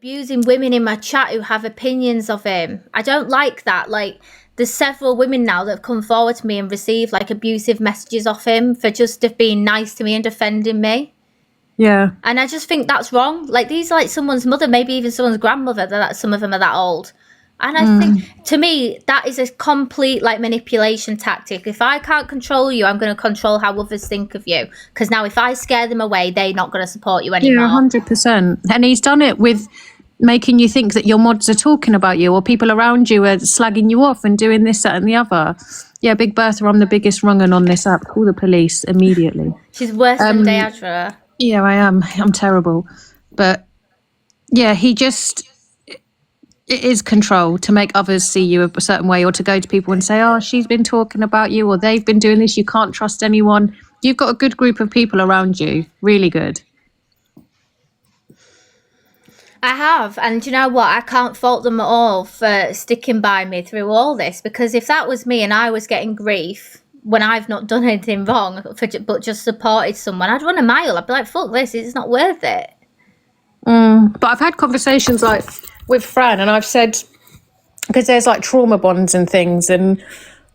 abusing women in my chat who have opinions of him. I don't like that. Like, there's several women now that have come forward to me and received like abusive messages off him for just being nice to me and defending me. Yeah. And I just think that's wrong. Like, these are like someone's mother, maybe even someone's grandmother, that some of them are that old. And I think, to me, that is a complete like manipulation tactic. If I can't control you, I'm going to control how others think of you. Because now if I scare them away, they're not going to support you anymore. Yeah, 100%. And he's done it with making you think that your mods are talking about you, or people around you are slagging you off and doing this, that and the other. Yeah, Big Bertha, I'm the biggest wrong-un on this app. Call the police immediately. She's worse than Deidre. Yeah, I am. I'm terrible. But yeah, it is control to make others see you a certain way, or to go to people and say, oh, she's been talking about you, or they've been doing this. You can't trust anyone. You've got a good group of people around you. Really good. I have, and you know what? I can't fault them at all for sticking by me through all this, because if that was me and I was getting grief when I've not done anything wrong but just supported someone, I'd run a mile. I'd be like, fuck this, it's not worth it. But I've had conversations like with Fran, and I've said, because there's like trauma bonds and things, and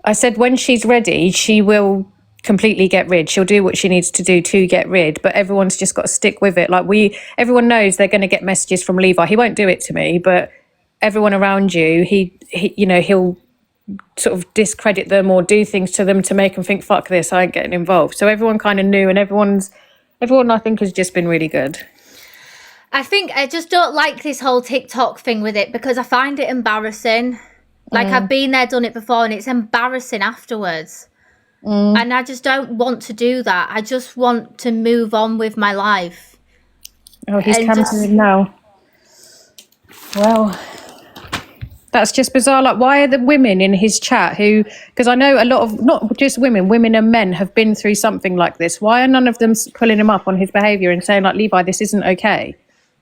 I said when she's ready, she will completely get rid. She'll do what she needs to do to get rid, but everyone's just got to stick with it. Like everyone knows they're going to get messages from Levi. He won't do it to me, but everyone around you, he you know, he'll sort of discredit them or do things to them to make them think, fuck this, I ain't getting involved. So everyone kind of knew, and everyone I think has just been really good. I think I just don't like this whole TikTok thing with it, because I find it embarrassing. Like, I've been there, done it before, and it's embarrassing afterwards. And I just don't want to do that. I just want to move on with my life. Oh, he's camping now. Well, that's just bizarre. Like, why are the women in his chat because I know a lot of, not just women and men have been through something like this. Why are none of them pulling him up on his behaviour and saying, like, Levi, this isn't okay?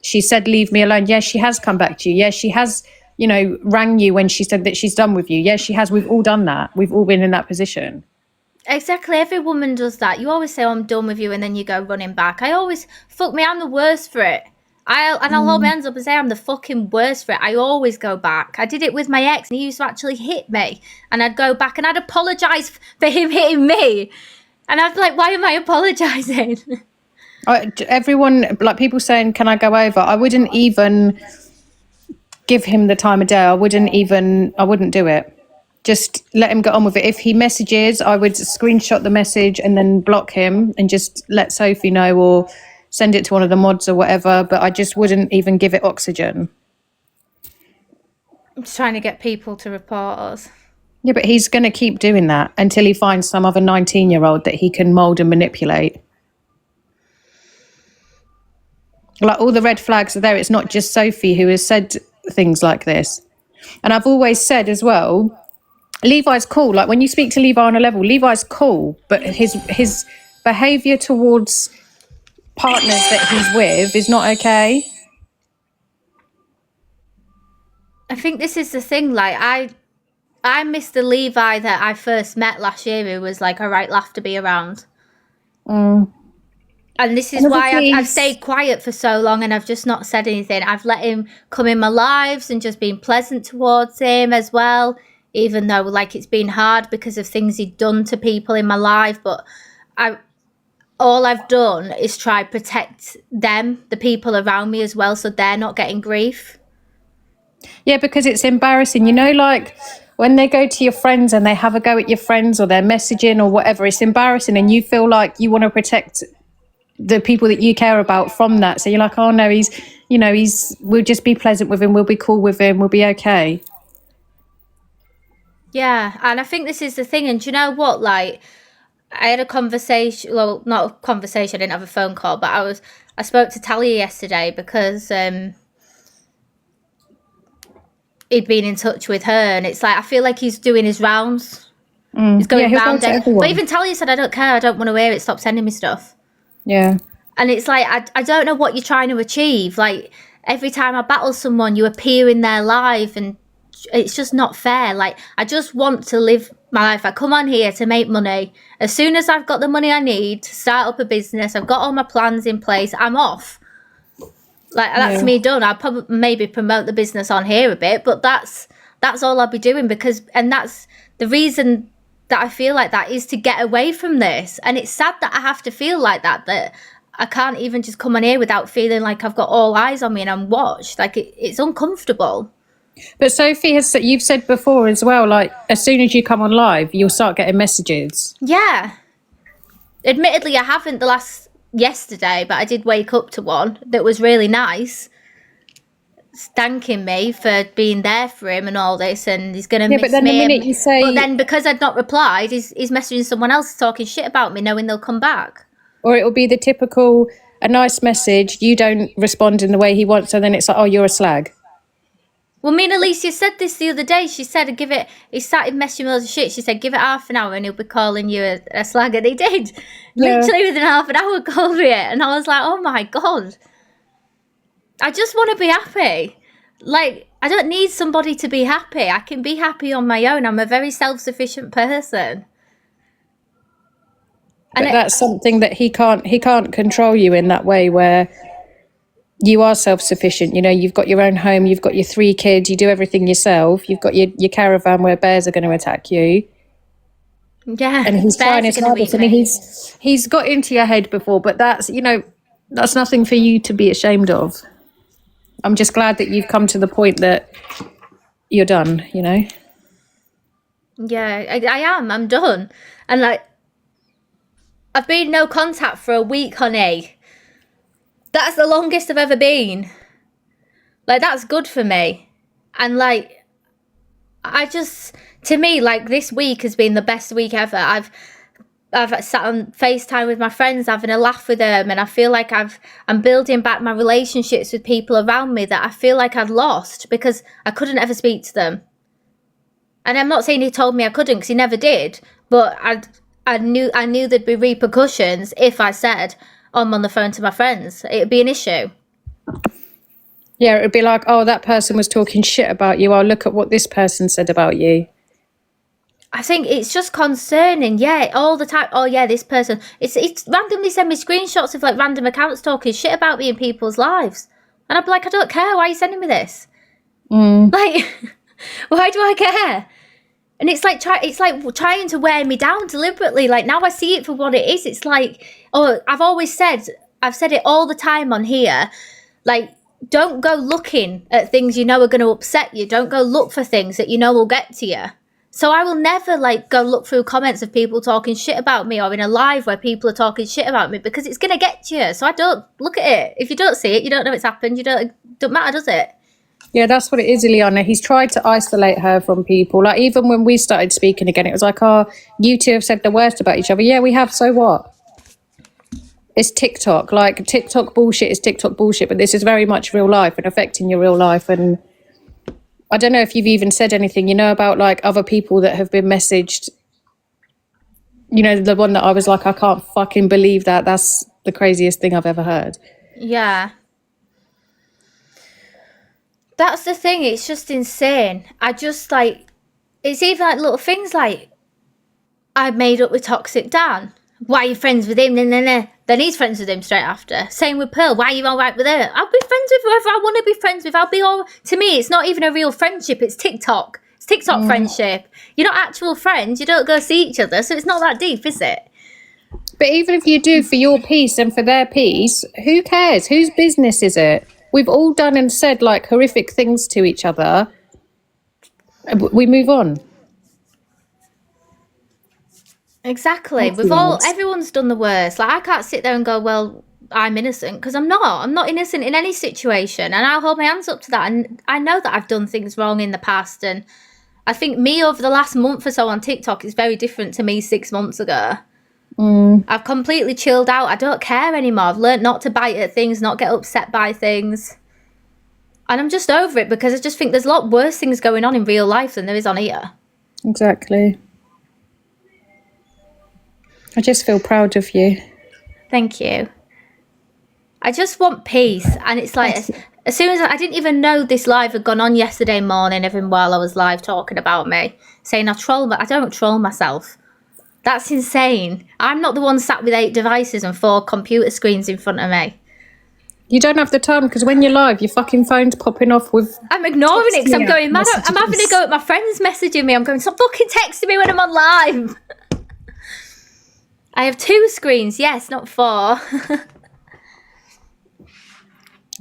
She said, leave me alone. Yes, she has come back to you. Yes, she has, you know, rang you when she said that she's done with you. Yes, she has. We've all done that. We've all been in that position. Exactly. Every woman does that. You always say, oh, I'm done with you, and then you go running back. I'm the worst for it. I'll hold my hands up and say I'm the fucking worst for it. I always go back. I did it with my ex, and he used to actually hit me, and I'd go back and I'd apologise for him hitting me. And I'd be like, why am I apologising? Everyone, like people saying, can I go over? I wouldn't even give him the time of day. I wouldn't do it. Just let him get on with it. If he messages, I would screenshot the message and then block him and just let Sophie know, or send it to one of the mods or whatever. But I just wouldn't even give it oxygen. I'm just trying to get people to report us. Yeah, but he's going to keep doing that until he finds some other 19-year-old that he can mould and manipulate. Like, all the red flags are there. It's not just Sophie who has said things like this. And I've always said as well, Levi's cool. Like, when you speak to Levi on a level, Levi's cool, but his behaviour towards partners that he's with is not okay. I think this is the thing. Like, I miss the Levi that I first met last year, who was like a right laugh to be around. And this is why I've stayed quiet for so long, and I've just not said anything. I've let him come in my lives and just been pleasant towards him as well, even though, like, it's been hard because of things he'd done to people in my life. But all I've done is try protect them, the people around me as well, so they're not getting grief. Yeah, because it's embarrassing. You know, like, when they go to your friends and they have a go at your friends, or they're messaging or whatever, it's embarrassing, and you feel like you want to protect the people that you care about from that. So you're like, oh no, we'll just be pleasant with him, we'll be cool with him, we'll be okay. Yeah, and I think this is the thing. And do you know what? Like, I had a conversation, well, not a conversation, I didn't have a phone call, but I spoke to Talia yesterday because he'd been in touch with her, and it's like, I feel like he's doing his rounds. He's going round it. But even Talia said, I don't care, I don't want to hear it, stop sending me stuff. Yeah. And it's like, I don't know what you're trying to achieve. Like, every time I battle someone, you appear in their life, and it's just not fair. Like, I just want to live my life. I come on here to make money. As soon as I've got the money I need to start up a business, I've got all my plans in place, I'm off. Like, that's Yeah. me done. I'll probably maybe promote the business on here a bit, but that's all I'll be doing, and that's the reason that I feel like that, is to get away from this. And it's sad that I have to feel like that I can't even just come on here without feeling like I've got all eyes on me and I'm watched. Like, it's uncomfortable. But Sophie you've said before as well, like as soon as you come on live, you'll start getting messages. Yeah. Admittedly, I haven't yesterday, but I did wake up to one that was really nice, thanking me for being there for him and all this, and he's gonna miss but then me. the minute you say, but then because I'd not replied, he's messaging someone else talking shit about me, knowing they'll come back. or it will be the typical, a nice message, you don't respond in the way he wants, so then it's like, oh, you're a slag. Well, me and Alicia said this the other day. She said, he started messaging me loads of shit. She said, give it half an hour and he'll be calling you a slag. And he did. Yeah. Literally within half an hour, called me it. And I was like, oh my God. I just want to be happy. Like, I don't need somebody to be happy. I can be happy on my own. I'm a very self-sufficient person. But that's something that he can't control you in that way, where you are self-sufficient. You know, you've got your own home, you've got your 3 kids, you do everything yourself, you've got your caravan where bears are going to attack you. Yeah, and he's trying his hardest. I mean, he's got into your head before, but that's nothing for you to be ashamed of. I'm just glad that you've come to the point that you're done, Yeah, I am. I'm done. And like, I've been no contact for a week, honey. That's the longest I've ever been. Like, that's good for me. And like, to me, like, this week has been the best week ever. I've sat on FaceTime with my friends, having a laugh with them, and I feel like I'm building back my relationships with people around me that I feel like I'd lost because I couldn't ever speak to them. And I'm not saying he told me I couldn't, because he never did, but I knew there'd be repercussions if I said, oh, I'm on the phone to my friends. It'd be an issue. Yeah, it'd be like, oh, that person was talking shit about you. I'll look at what this person said about you. I think it's just concerning, yeah, all the time. Oh yeah, this person. It's randomly send me screenshots of like random accounts talking shit about me in people's lives, and I'd be like, I don't care. Why are you sending me this? Like, why do I care? And it's like trying to wear me down deliberately. Like, now I see it for what it is. It's like, oh, I've said it all the time on here. Like, don't go looking at things you know are going to upset you. Don't go look for things that you know will get to you. So I will never like go look through comments of people talking shit about me, or in a live where people are talking shit about me, because it's going to get to you. So I don't look at it. If you don't see it, you don't know it's happened. Don't matter, does it? Yeah, that's what it is, Ileana. He's tried to isolate her from people. Like, even when we started speaking again, it was like, oh, you two have said the worst about each other. Yeah, we have. So what? It's TikTok. Like, TikTok bullshit is TikTok bullshit, but this is very much real life and affecting your real life. And I don't know if you've even said anything, about like other people that have been messaged. The one that I was like, I can't fucking believe that. That's the craziest thing I've ever heard. Yeah. That's the thing. It's just insane. I just like, it's even like little things like, I made up with Toxic Dan. Why are you friends with him? Then he's friends with him straight after. Same with Pearl. Why are you all right with her? I'll be friends with whoever I want to be friends with. To me, it's not even a real friendship. It's TikTok. It's TikTok friendship. You're not actual friends. You don't go see each other. So it's not that deep, is it? But even if you do for your peace and for their peace, who cares? Whose business is it? We've all done and said like horrific things to each other. We move on. Exactly. Everyone's done the worst. Like, I can't sit there and go, well, I'm innocent, because I'm not. I'm not innocent in any situation, and I'll hold my hands up to that. And I know that I've done things wrong in the past, and I think me over the last month or so on TikTok is very different to me 6 months ago. I've completely chilled out. I don't care anymore. I've learned not to bite at things, not get upset by things. And I'm just over it, because I just think there's a lot worse things going on in real life than there is on here. Exactly. I just feel proud of you. Thank you. I just want peace. And it's like, as soon as I didn't even know this live had gone on yesterday morning, even while I was live talking about me, saying I don't troll myself. That's insane. I'm not the one sat with 8 devices and 4 computer screens in front of me. You don't have the time because when you're live, your fucking phone's popping off with. I'm ignoring it because I'm going mad. messages. I'm having to go at my friends messaging me. I'm going, stop fucking texting me when I'm on live. I have 2 screens, yes, not 4. I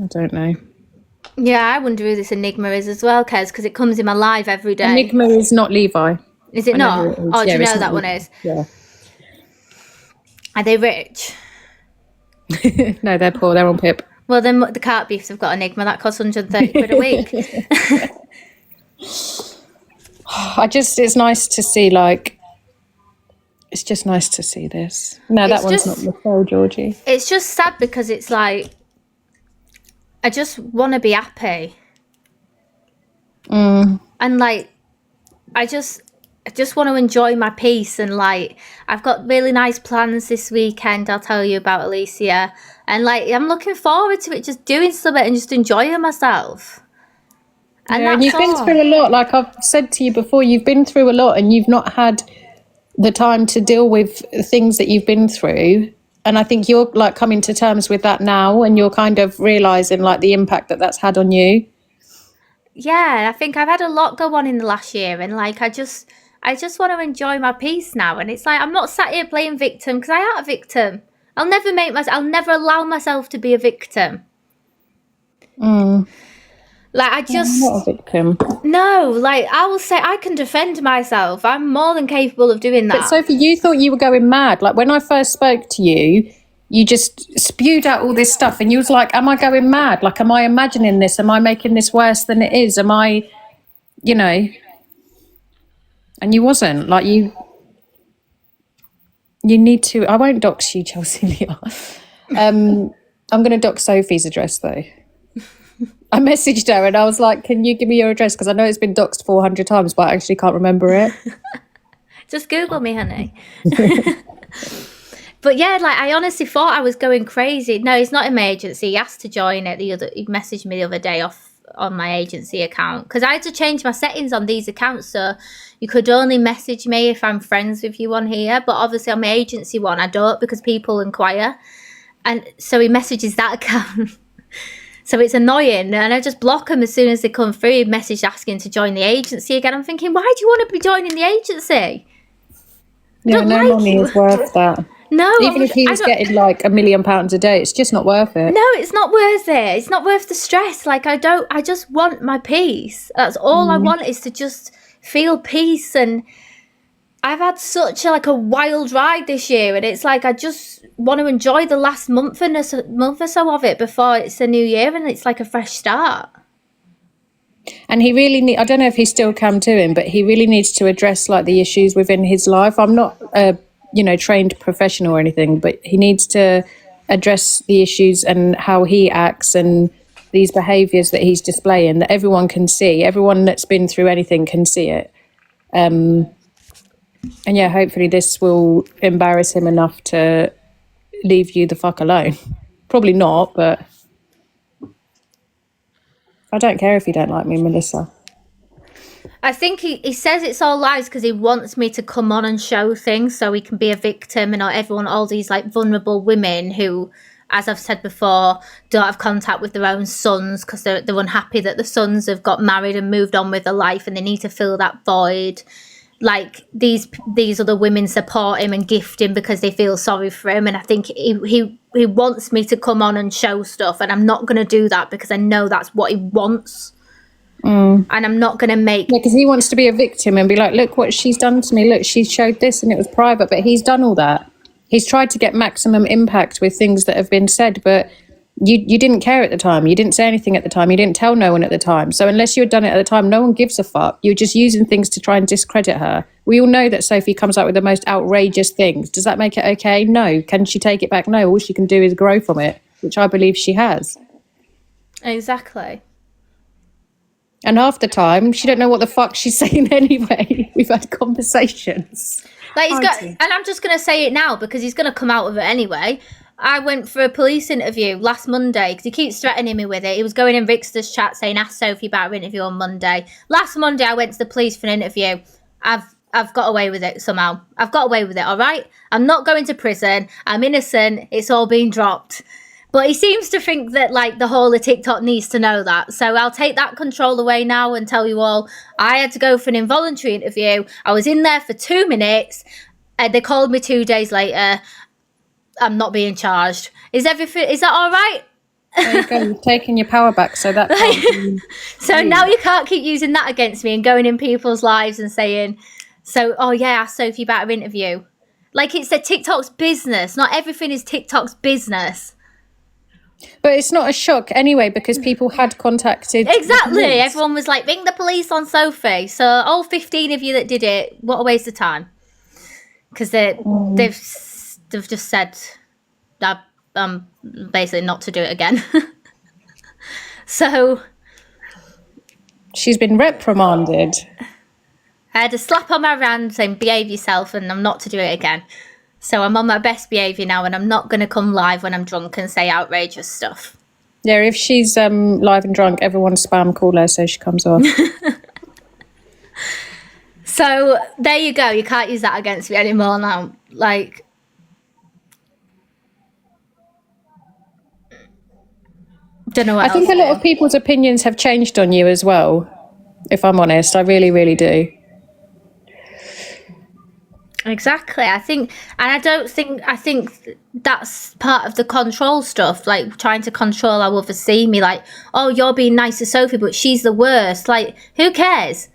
don't know. Yeah, I wonder who this Enigma is as well, Kez, because it comes in my live every day. Enigma is not Levi. Is it I know not? who it is. Oh, do Yeah, you it's know not that one Levi. is? Yeah. Are they rich? No, they're poor. They're on PIP. Well, then the cart beefs have got Enigma. That costs 130 quid a week. It's nice to see, like, it's just nice to see this. No, that It's one's just- not Michelle, Georgie. It's just sad because it's like, I just want to be happy. And like, I just want to enjoy my peace, and like, I've got really nice plans this weekend. I'll tell you about, Alicia, and like, I'm looking forward to it, just doing something and just enjoying myself. And Yeah, and that's you've been all. through a lot. Like I've said to you before, you've been through a lot and you've not had the time to deal with things that you've been through. And I think you're like coming to terms with that now, and you're kind of realising like the impact that that's had on you. Yeah, I think I've had a lot go on in the last year, and like, I just want to enjoy my peace now. And it's like, I'm not sat here playing victim because I am a victim. I'll never allow myself to be a victim. Like, I just, I'm not a victim. no, like, I will say I can defend myself. I'm more than capable of doing that. But Sophie, you thought you were going mad. Like when I first spoke to you, you just spewed out all this stuff and you was like, am I going mad? Like, am I imagining this? Am I making this worse than it is? Am I, you know? And you wasn't. Like you need to, I won't dox you, Chelsea. I'm going to dox Sophie's address though. I messaged her and I was like, can you give me your address? Because I know it's been doxed 400 times, but I actually can't remember it. Just Google me, honey. But yeah, like, I honestly thought I was going crazy. No, he's not in my agency. He asked to join it. He messaged me the other day off on my agency account because I had to change my settings on these accounts. So you could only message me if I'm friends with you on here. But obviously on my agency one, I don't, because people inquire. And so he messages that account. So it's annoying, and I just block them as soon as they come through. He messaged asking to join the agency again. I'm thinking, why do you want to be joining the agency? Yeah, Don't no like money you. is worth that. No, Even if he was getting like £1 million a day, it's just not worth it. No, it's not worth it. It's not worth the stress. Like, I just want my peace. That's all I want, is to just feel peace. And I've had such a wild ride this year, and it's like I just want to enjoy the last month or so of it before it's a new year and it's like a fresh start. And he really I don't know if he still can do him, but he really needs to address like the issues within his life. I'm not trained professional or anything, but he needs to address the issues and how he acts and these behaviours that he's displaying that everyone can see. Everyone that's been through anything can see it. And yeah, hopefully this will embarrass him enough to leave you the fuck alone. Probably not, but I don't care if you don't like me, Melissa. I think he says it's all lies because he wants me to come on and show things so he can be a victim, and all these like vulnerable women who, as I've said before, don't have contact with their own sons because they're unhappy that the sons have got married and moved on with their life, and they need to fill that void. Like, these other women support him and gift him because they feel sorry for him, and I think he wants me to come on and show stuff, and I'm not going to do that because I know that's what he wants. And I'm not going to make... Yeah, because he wants to be a victim and be like, look what she's done to me. Look, she showed this and it was private, but he's done all that. He's tried to get maximum impact with things that have been said, but you didn't care at the time. You didn't say anything at the time. You didn't tell no one at the time. So unless you had done it at the time, no one gives a fuck. You're just using things to try and discredit her. We all know that Sophie comes up with the most outrageous things. Does that make it okay? No. Can she take it back? No. All she can do is grow from it, which I believe she has. Exactly. And half the time, she don't know what the fuck she's saying anyway. We've had conversations. Like, and I'm just going to say it now because he's going to come out with it anyway. I went for a police interview last Monday because he keeps threatening me with it. He was going in Rickster's chat saying, ask Sophie about her interview on Monday. Last Monday, I went to the police for an interview. I've got away with it somehow. I've got away with it, all right? I'm not going to prison. I'm innocent. It's all been dropped. But he seems to think that like the whole of TikTok needs to know that. So I'll take that control away now and tell you all I had to go for an involuntary interview. I was in there for 2 minutes. They called me 2 days later. I'm not being charged. Is that all right? There you go. You've taken your power back, so that can't be So now you can't keep using that against me and going in people's lives and saying, oh yeah, ask Sophie about her interview. Like it's TikTok's business. Not everything is TikTok's business. But it's not a shock anyway, because people had contacted. Exactly. Everyone was like, ring the police on Sophie. So all 15 of you that did it, what a waste of time. Because they've just said that basically not to do it again. So she's been reprimanded. I had a slap on my hand saying behave yourself and I'm not to do it again. So I'm on my best behaviour now and I'm not going to come live when I'm drunk and say outrageous stuff. Yeah, if she's live and drunk, everyone spam call her so she comes off. So there you go. You can't use that against me anymore now. Like, don't know what I think a lot of people's opinions have changed on you as well, if I'm honest. I really, really do. Exactly. I think that's part of the control stuff, like trying to control how others see me. Like, oh, you're being nice to Sophie, but she's the worst. Like, who cares?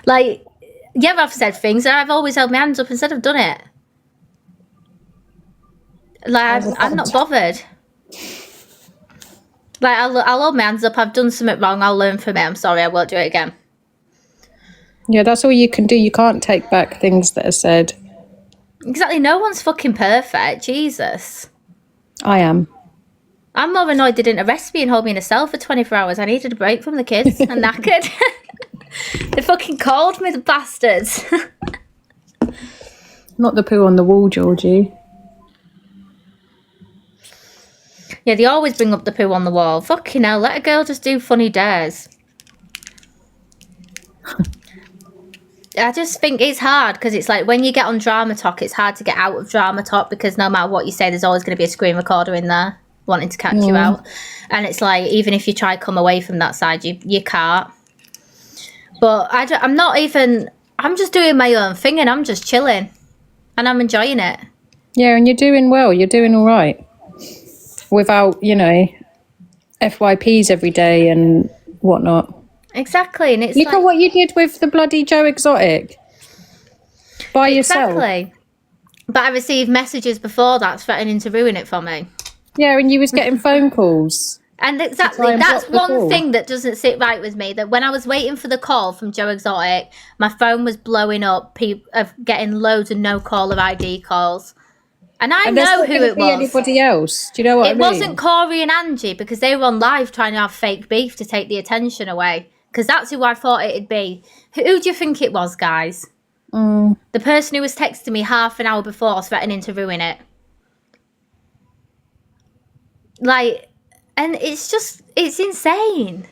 Like, yeah, I've said things and I've always held my hands up and said I've done it. Like, I'm not bothered. Like, I'll hold my hands up. I've done something wrong. I'll learn from it. I'm sorry. I won't do it again. Yeah, that's all you can do. You can't take back things that are said. Exactly. No one's fucking perfect. Jesus. I am. I'm more annoyed they didn't arrest me and hold me in a cell for 24 hours. I needed a break from the kids. I'm knackered. They fucking called me, the bastards. Not the poo on the wall, Georgie. Yeah, they always bring up the poo on the wall. Fucking hell, let a girl just do funny dares. I just think it's hard because it's like when you get on Drama Talk, it's hard to get out of Drama Talk because no matter what you say, there's always going to be a screen recorder in there wanting to catch you out. And it's like, even if you try to come away from that side, you can't. But I'm just doing my own thing and I'm just chilling and I'm enjoying it. Yeah, and you're doing well. You're doing all right. Without, FYPs every day and whatnot. Exactly. And it's Look at what you did with the bloody Joe Exotic. By yourself. Exactly. But I received messages before that threatening to ruin it for me. Yeah, and you was getting phone calls. And exactly, that's one thing that doesn't sit right with me. That when I was waiting for the call from Joe Exotic, my phone was blowing up, of getting loads of no caller ID calls. And I know who it was. Anybody else? Do you know what I mean? It wasn't Corey and Angie because they were on live trying to have fake beef to take the attention away. Because that's who I thought it'd be. Who do you think it was, guys? The person who was texting me half an hour before threatening to ruin it. Like, and it's insane.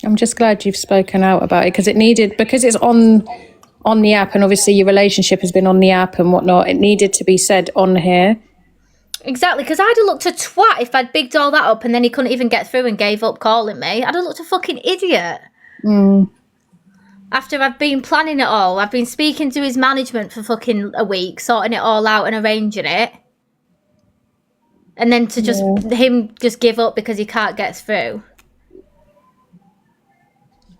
I'm just glad you've spoken out about it because it's on the app and obviously your relationship has been on the app and whatnot. It needed to be said on here. Exactly, because I'd have looked a twat if I'd bigged all that up and then he couldn't even get through and gave up calling me. I'd have looked a fucking idiot. After I've been planning it all, I've been speaking to his management for fucking a week, sorting it all out and arranging it. And then to him just give up because he can't get through.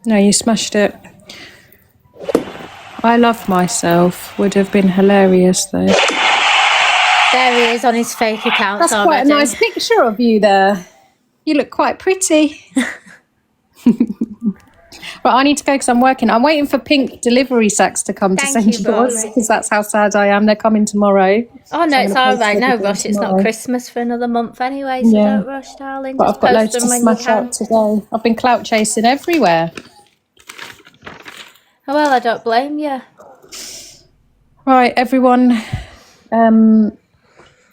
No, you smashed it. I love myself. Would have been hilarious though. There he is on his fake account. That's quite a nice picture of you there. You look quite pretty. But I need to go because I'm working. I'm waiting for pink delivery sacks to come to send yours because that's how sad I am. They're coming tomorrow. Oh no, it's all right. No rush. It's not Christmas for another month anyway, so don't rush, darling. But I've got loads to smash out today. I've been clout chasing everywhere. Oh well, I don't blame you. Right, everyone.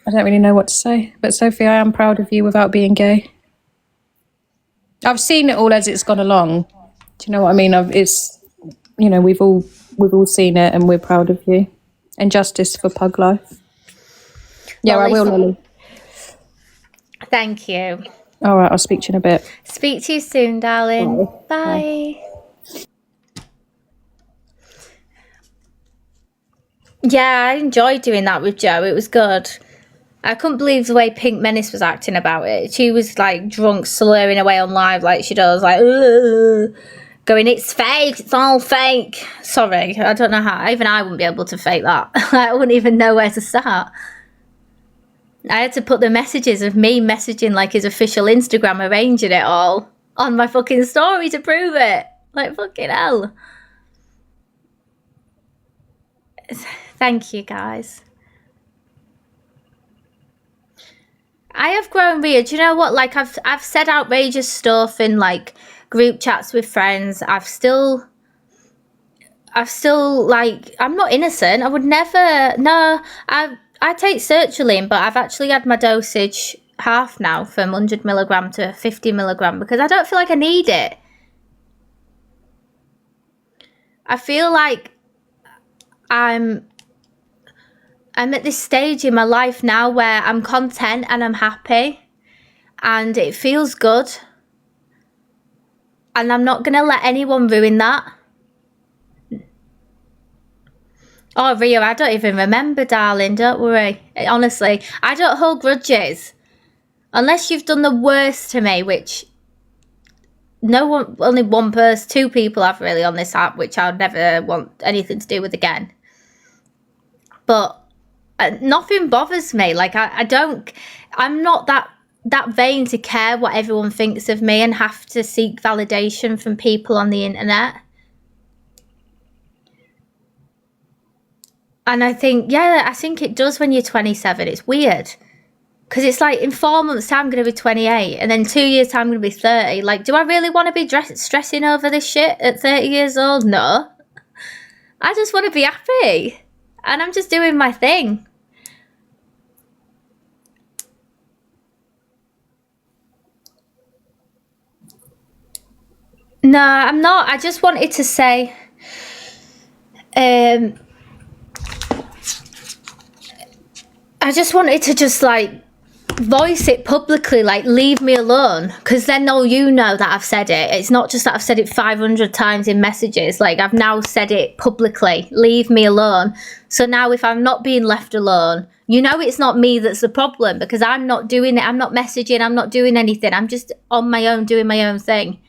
I don't really know what to say, but Sophie, I am proud of you without being gay. I've seen it all as it's gone along. Do you know what I mean? We've all seen it, and we're proud of you. And justice for Pug Life. Yeah, Well, I will, listen, Lily. thank you. All right, I'll speak to you in a bit. Speak to you soon, darling. Bye. Yeah, I enjoyed doing that with Joe. It was good. I couldn't believe the way Pink Menace was acting about it. She was like drunk, slurring away on live like she does, like, ugh, going, it's fake, it's all fake. Sorry, I don't know how. Even I wouldn't be able to fake that. I wouldn't even know where to start. I had to put the messages of me messaging like his official Instagram, arranging it all on my fucking story to prove it. Like, fucking hell. Thank you, guys. I have grown weird. You know what? Like, I've said outrageous stuff in like group chats with friends. I've still like, I'm not innocent. I would never. No, I take sertraline, but I've actually had my dosage half now from 100 milligram to 50 milligram because I don't feel like I need it. I feel like I'm at this stage in my life now where I'm content and I'm happy and it feels good. And I'm not going to let anyone ruin that. Oh, Rio, I don't even remember, darling. Don't worry. Honestly, I don't hold grudges. Unless you've done the worst to me, which no one, only one person, two people have really on this app, which I'd never want anything to do with again. But nothing bothers me. Like, I'm not that vain to care what everyone thinks of me and have to seek validation from people on the internet. And I think, yeah, I think it does when you're 27. It's weird. Because it's like in 4 months' time, I'm going to be 28. And then 2 years' time, I'm going to be 30. Like, do I really want to be stressing over this shit at 30 years old? No. I just want to be happy. And I'm just doing my thing. No, I'm not. I just wanted to say, I just wanted to just like voice it publicly, like, leave me alone, because then all you know that I've said it. It's not just that I've said it 500 times in messages. Like, I've now said it publicly, leave me alone. So now if I'm not being left alone, you know it's not me that's the problem, because I'm not doing it. I'm not messaging, I'm not doing anything. I'm just on my own doing my own thing.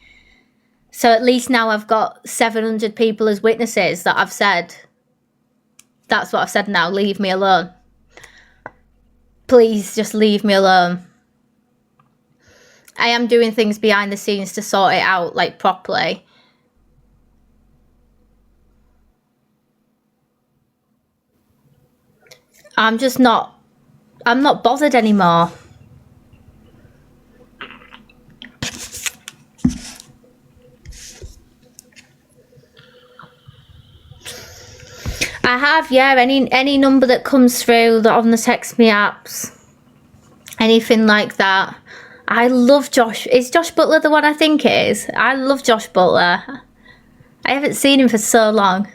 So at least now I've got 700 people as witnesses that I've said. That's what I've said now, leave me alone. Please just leave me alone. I am doing things behind the scenes to sort it out, like, properly. I'm not bothered anymore. I have, yeah, any number that comes through that on the text me apps, anything like that. I love Josh. Is Josh Butler the one I think it is? I love Josh Butler. I haven't seen him for so long.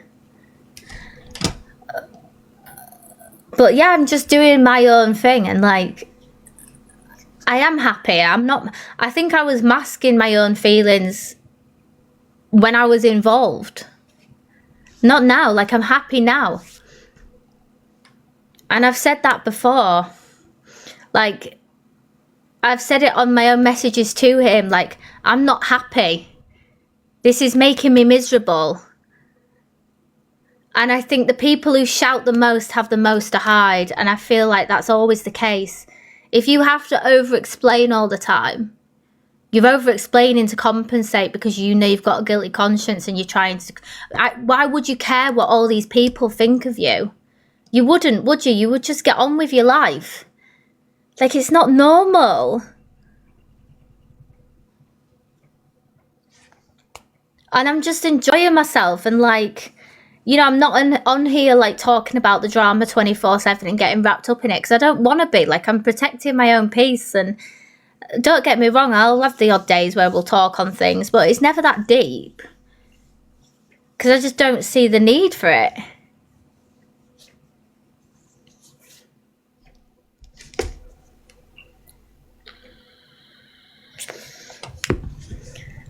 But yeah, I'm just doing my own thing, and like, I am happy. I think I was masking my own feelings when I was involved. Not now. Like, I'm happy now. And I've said that before. Like, I've said it on my own messages to him. Like, I'm not happy. This is making me miserable. And I think the people who shout the most have the most to hide. And I feel like that's always the case. If you have to over-explain all the time, you're over-explaining to compensate because you know you've got a guilty conscience and you're trying to... why would you care what all these people think of you? You wouldn't, would you? You would just get on with your life. Like, it's not normal. And I'm just enjoying myself, and like, you know, I'm not on here like talking about the drama 24/7 and getting wrapped up in it, because I don't want to be. Like, I'm protecting my own peace. And don't get me wrong, I'll have the odd days where we'll talk on things, but it's never that deep, because I just don't see the need for it.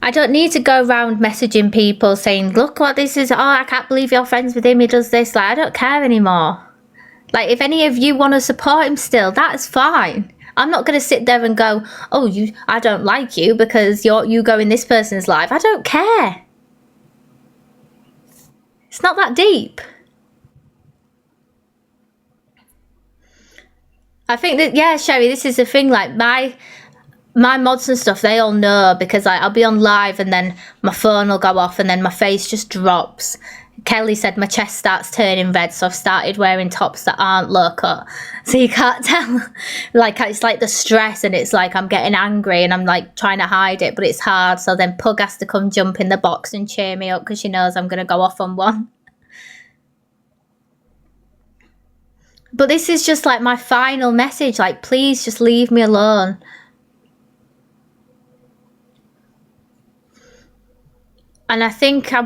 I don't need to go around messaging people saying, look what this is. Oh, I can't believe you're friends with him. He does this. Like, I don't care anymore. Like, if any of you want to support him still, that's fine. I'm not going to sit there and go, oh, I don't like you because you go in this person's life. I don't care. It's not that deep. I think that, yeah, Sherry, this is the thing. Like, my mods and stuff, they all know, because I'll be on live and then my phone will go off and then my face just drops. Kelly said my chest starts turning red, so I've started wearing tops that aren't low cut, so you can't tell. Like, it's like the stress, and it's like I'm getting angry and I'm like trying to hide it, but it's hard. So then Pug has to come jump in the box and cheer me up because she knows I'm going to go off on one. But this is just like my final message. Like, please just leave me alone. And I think I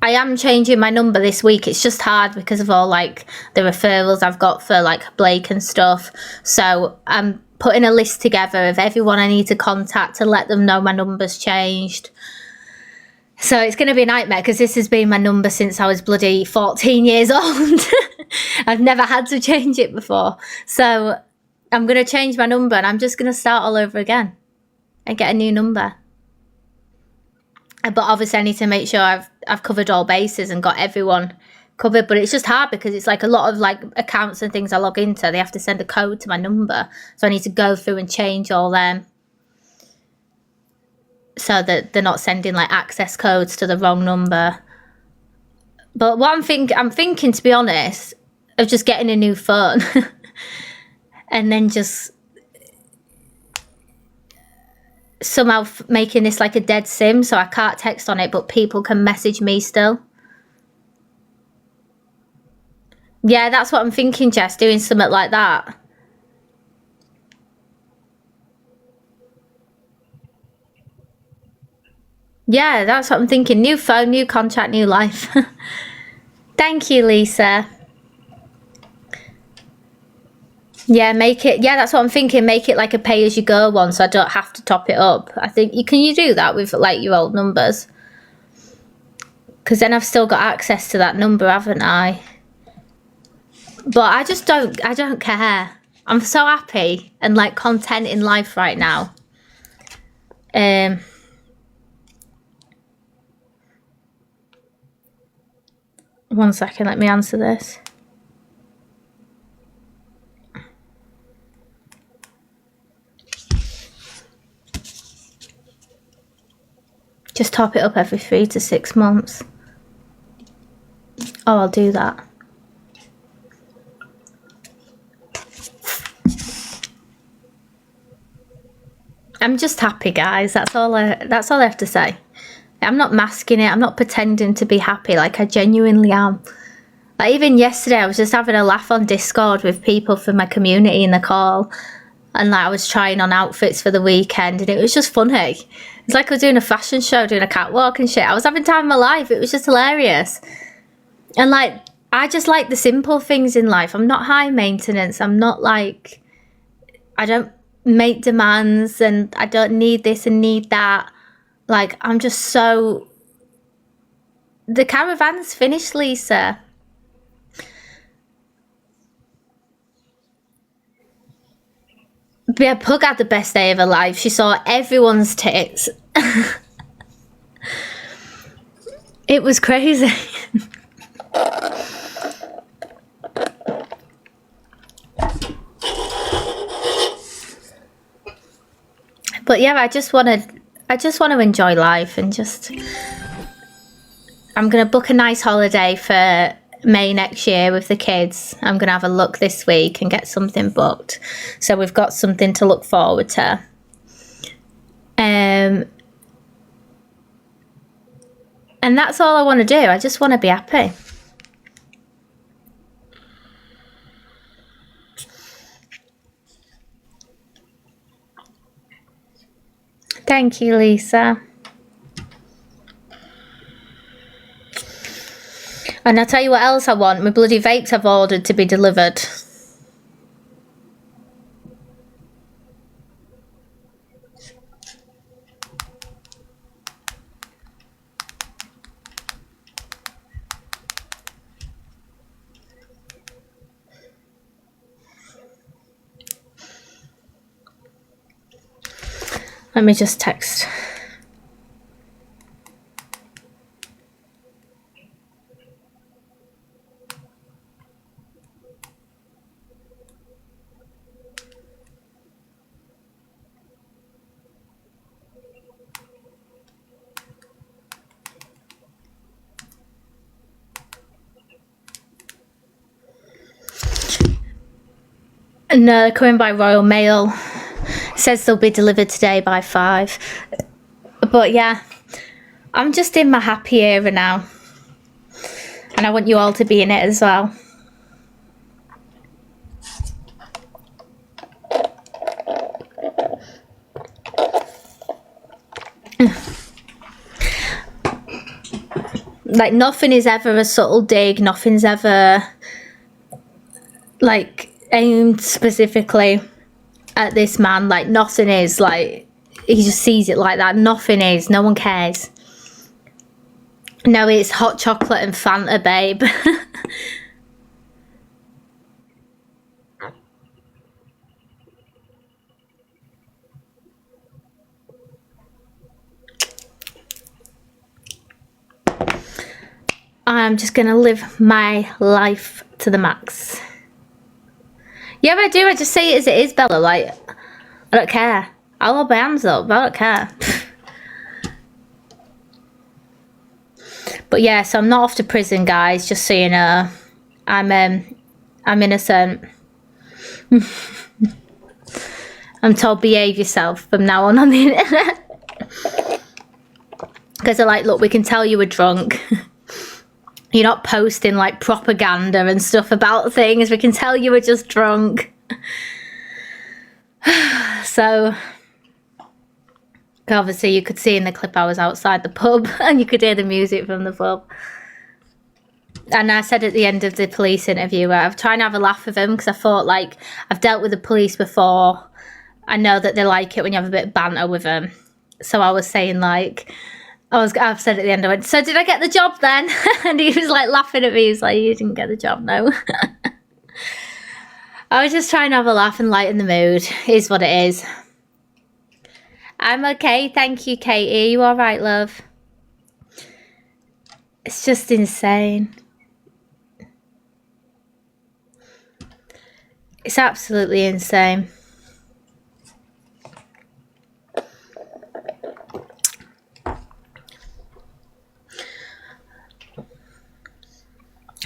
am changing my number this week. It's just hard because of all like the referrals I've got for like Blake and stuff. So I'm putting a list together of everyone I need to contact to let them know my number's changed. So it's going to be a nightmare because this has been my number since I was bloody 14 years old. I've never had to change it before. So I'm going to change my number and I'm just going to start all over again and get a new number. But obviously I need to make sure I've covered all bases and got everyone covered. But it's just hard because it's like a lot of like accounts and things I log into, they have to send a code to my number. So I need to go through and change all them so that they're not sending like access codes to the wrong number. But what I'm thinking, to be honest, of just getting a new phone and then just somehow making this like a dead SIM so I can't text on it, but people can message me still. Yeah, that's what I'm thinking, Jess, doing something like that. Yeah, that's what I'm thinking. New phone, new contract, new life. Thank you, Lisa. Yeah, that's what I'm thinking. Make it like a pay-as-you-go one so I don't have to top it up. I think can you do that with like your old numbers? Because then I've still got access to that number, haven't I? But I don't care. I'm so happy and like content in life right now. 1 second, let me answer this. Just top it up every 3 to 6 months. Oh, I'll do that. I'm just happy, guys. That's all I have to say. I'm not masking it. I'm not pretending to be happy. Like, I genuinely am. Like, even yesterday, I was just having a laugh on Discord with people from my community in the call. And like, I was trying on outfits for the weekend and it was just funny. It's like I was doing a fashion show, doing a catwalk and shit. I was having time of my life. It was just hilarious. And like, I just like the simple things in life. I'm not high maintenance. I'm not like, I don't make demands and I don't need this and need that. Like, I'm just so... The caravan's finished, Lisa. Yeah, Pug had the best day of her life. She saw everyone's tits. It was crazy. But yeah, I just want to enjoy life and just... I'm going to book a nice holiday for May next year with the kids. I'm going to have a look this week and get something booked. So we've got something to look forward to. And that's all I want to do. I just want to be happy. Thank you, Lisa. And I'll tell you what else I want. My bloody vapes I've ordered to be delivered. Let me just text. No, they're coming by Royal Mail. Says they'll be delivered today by 5. But yeah, I'm just in my happy era now. And I want you all to be in it as well. Like, nothing is ever a subtle dig. Nothing's ever, like, aimed specifically at this man. Like, nothing is. Like, he just sees it like that. Nothing is. No one cares. No, it's hot chocolate and Fanta, babe. I'm just gonna live my life to the max. Yeah, but I do. I just say it as it is, Bella. Like, I don't care. I'll hold my hands up. I don't care. But yeah, so I'm not off to prison, guys. Just so you know, I'm innocent. I'm told behave yourself from now on the internet. Because they're like, look, we can tell you were drunk. You're not posting like propaganda and stuff about things. We can tell you were just drunk. So, obviously you could see in the clip I was outside the pub and you could hear the music from the pub. And I said at the end of the police interview, I'm trying to have a laugh with them because I thought, like, I've dealt with the police before. I know that they like it when you have a bit of banter with them. So I was saying, like, I've said at the end, I went, so did I get the job then? And he was like laughing at me. He was like, you didn't get the job, no. I was just trying to have a laugh and lighten the mood. Is what it is. I'm okay, thank you, Katie. You all right, love? It's just insane. It's absolutely insane.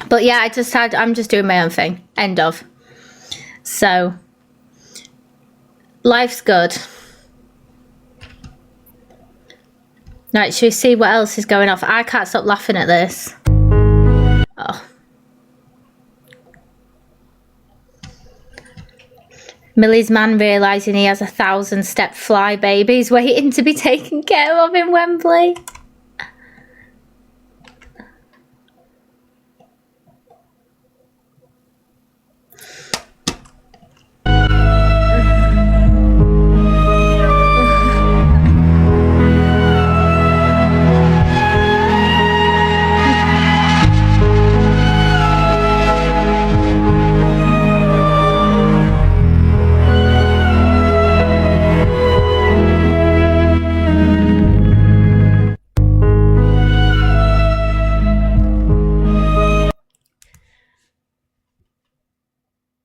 But yeah, I'm just doing my own thing. End of. So, life's good. Right, should we see what else is going off? I can't stop laughing at this. Oh. Millie's man realising he has a 1,000-step fly babies waiting to be taken care of in Wembley.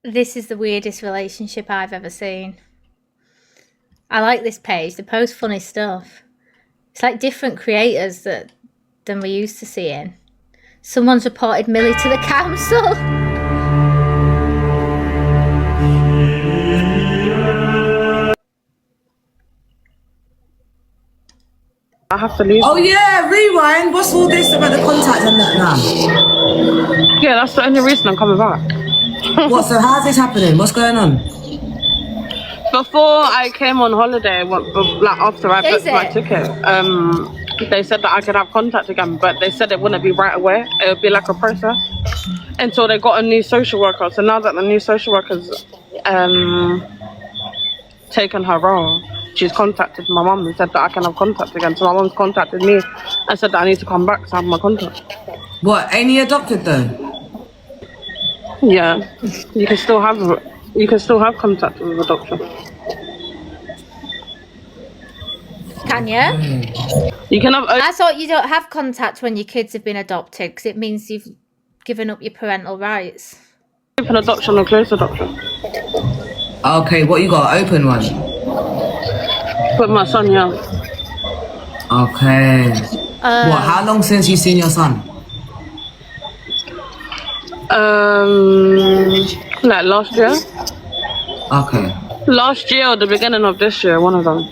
This is the weirdest relationship I've ever seen. I like this page. They post funny stuff. It's like different creators than we're used to seeing. Someone's reported Millie to the council. I have to leave. Oh yeah, rewind. What's all this about the contact and that now? Yeah, that's the only reason I'm coming back. What? So how's this happening? What's going on? Before I came on holiday, like after I booked my ticket, they said that I could have contact again, but they said it wouldn't be right away. It would be like a process until they got a new social worker. So now that the new social worker's taken her role, she's contacted my mum and said that I can have contact again. So my mum's contacted me and said that I need to come back to have my contact. What? Ain't he adopted though? Yeah, you can still have contact with the doctor. Can you? You can have I thought you don't have contact when your kids have been adopted because it means you've given up your parental rights. open adoption or close adoption. Okay, what you got? Open one. With my son, yeah. Okay. What? How long since you seen your son? Like last year. Okay. Last year or the beginning of this year, one of them.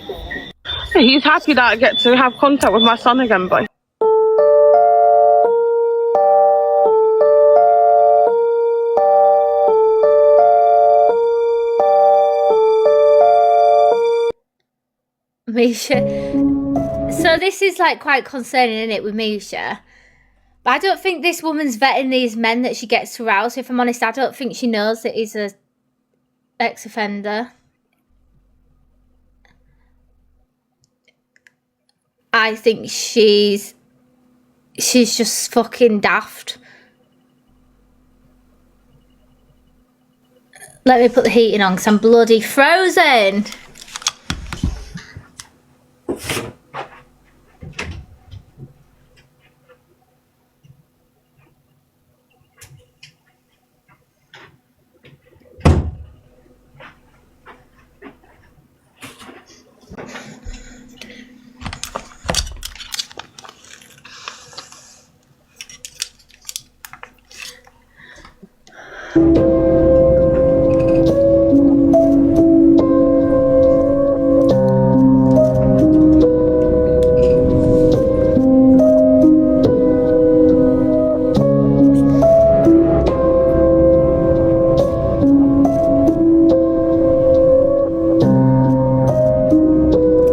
He's happy that I get to have contact with my son again, but Misha. So this is like quite concerning, isn't it, with Misha? But I don't think this woman's vetting these men that she gets to rouse. If I'm honest, I don't think she knows that he's a ex-offender. I think she's just fucking daft. Let me put the heating on because I'm bloody frozen.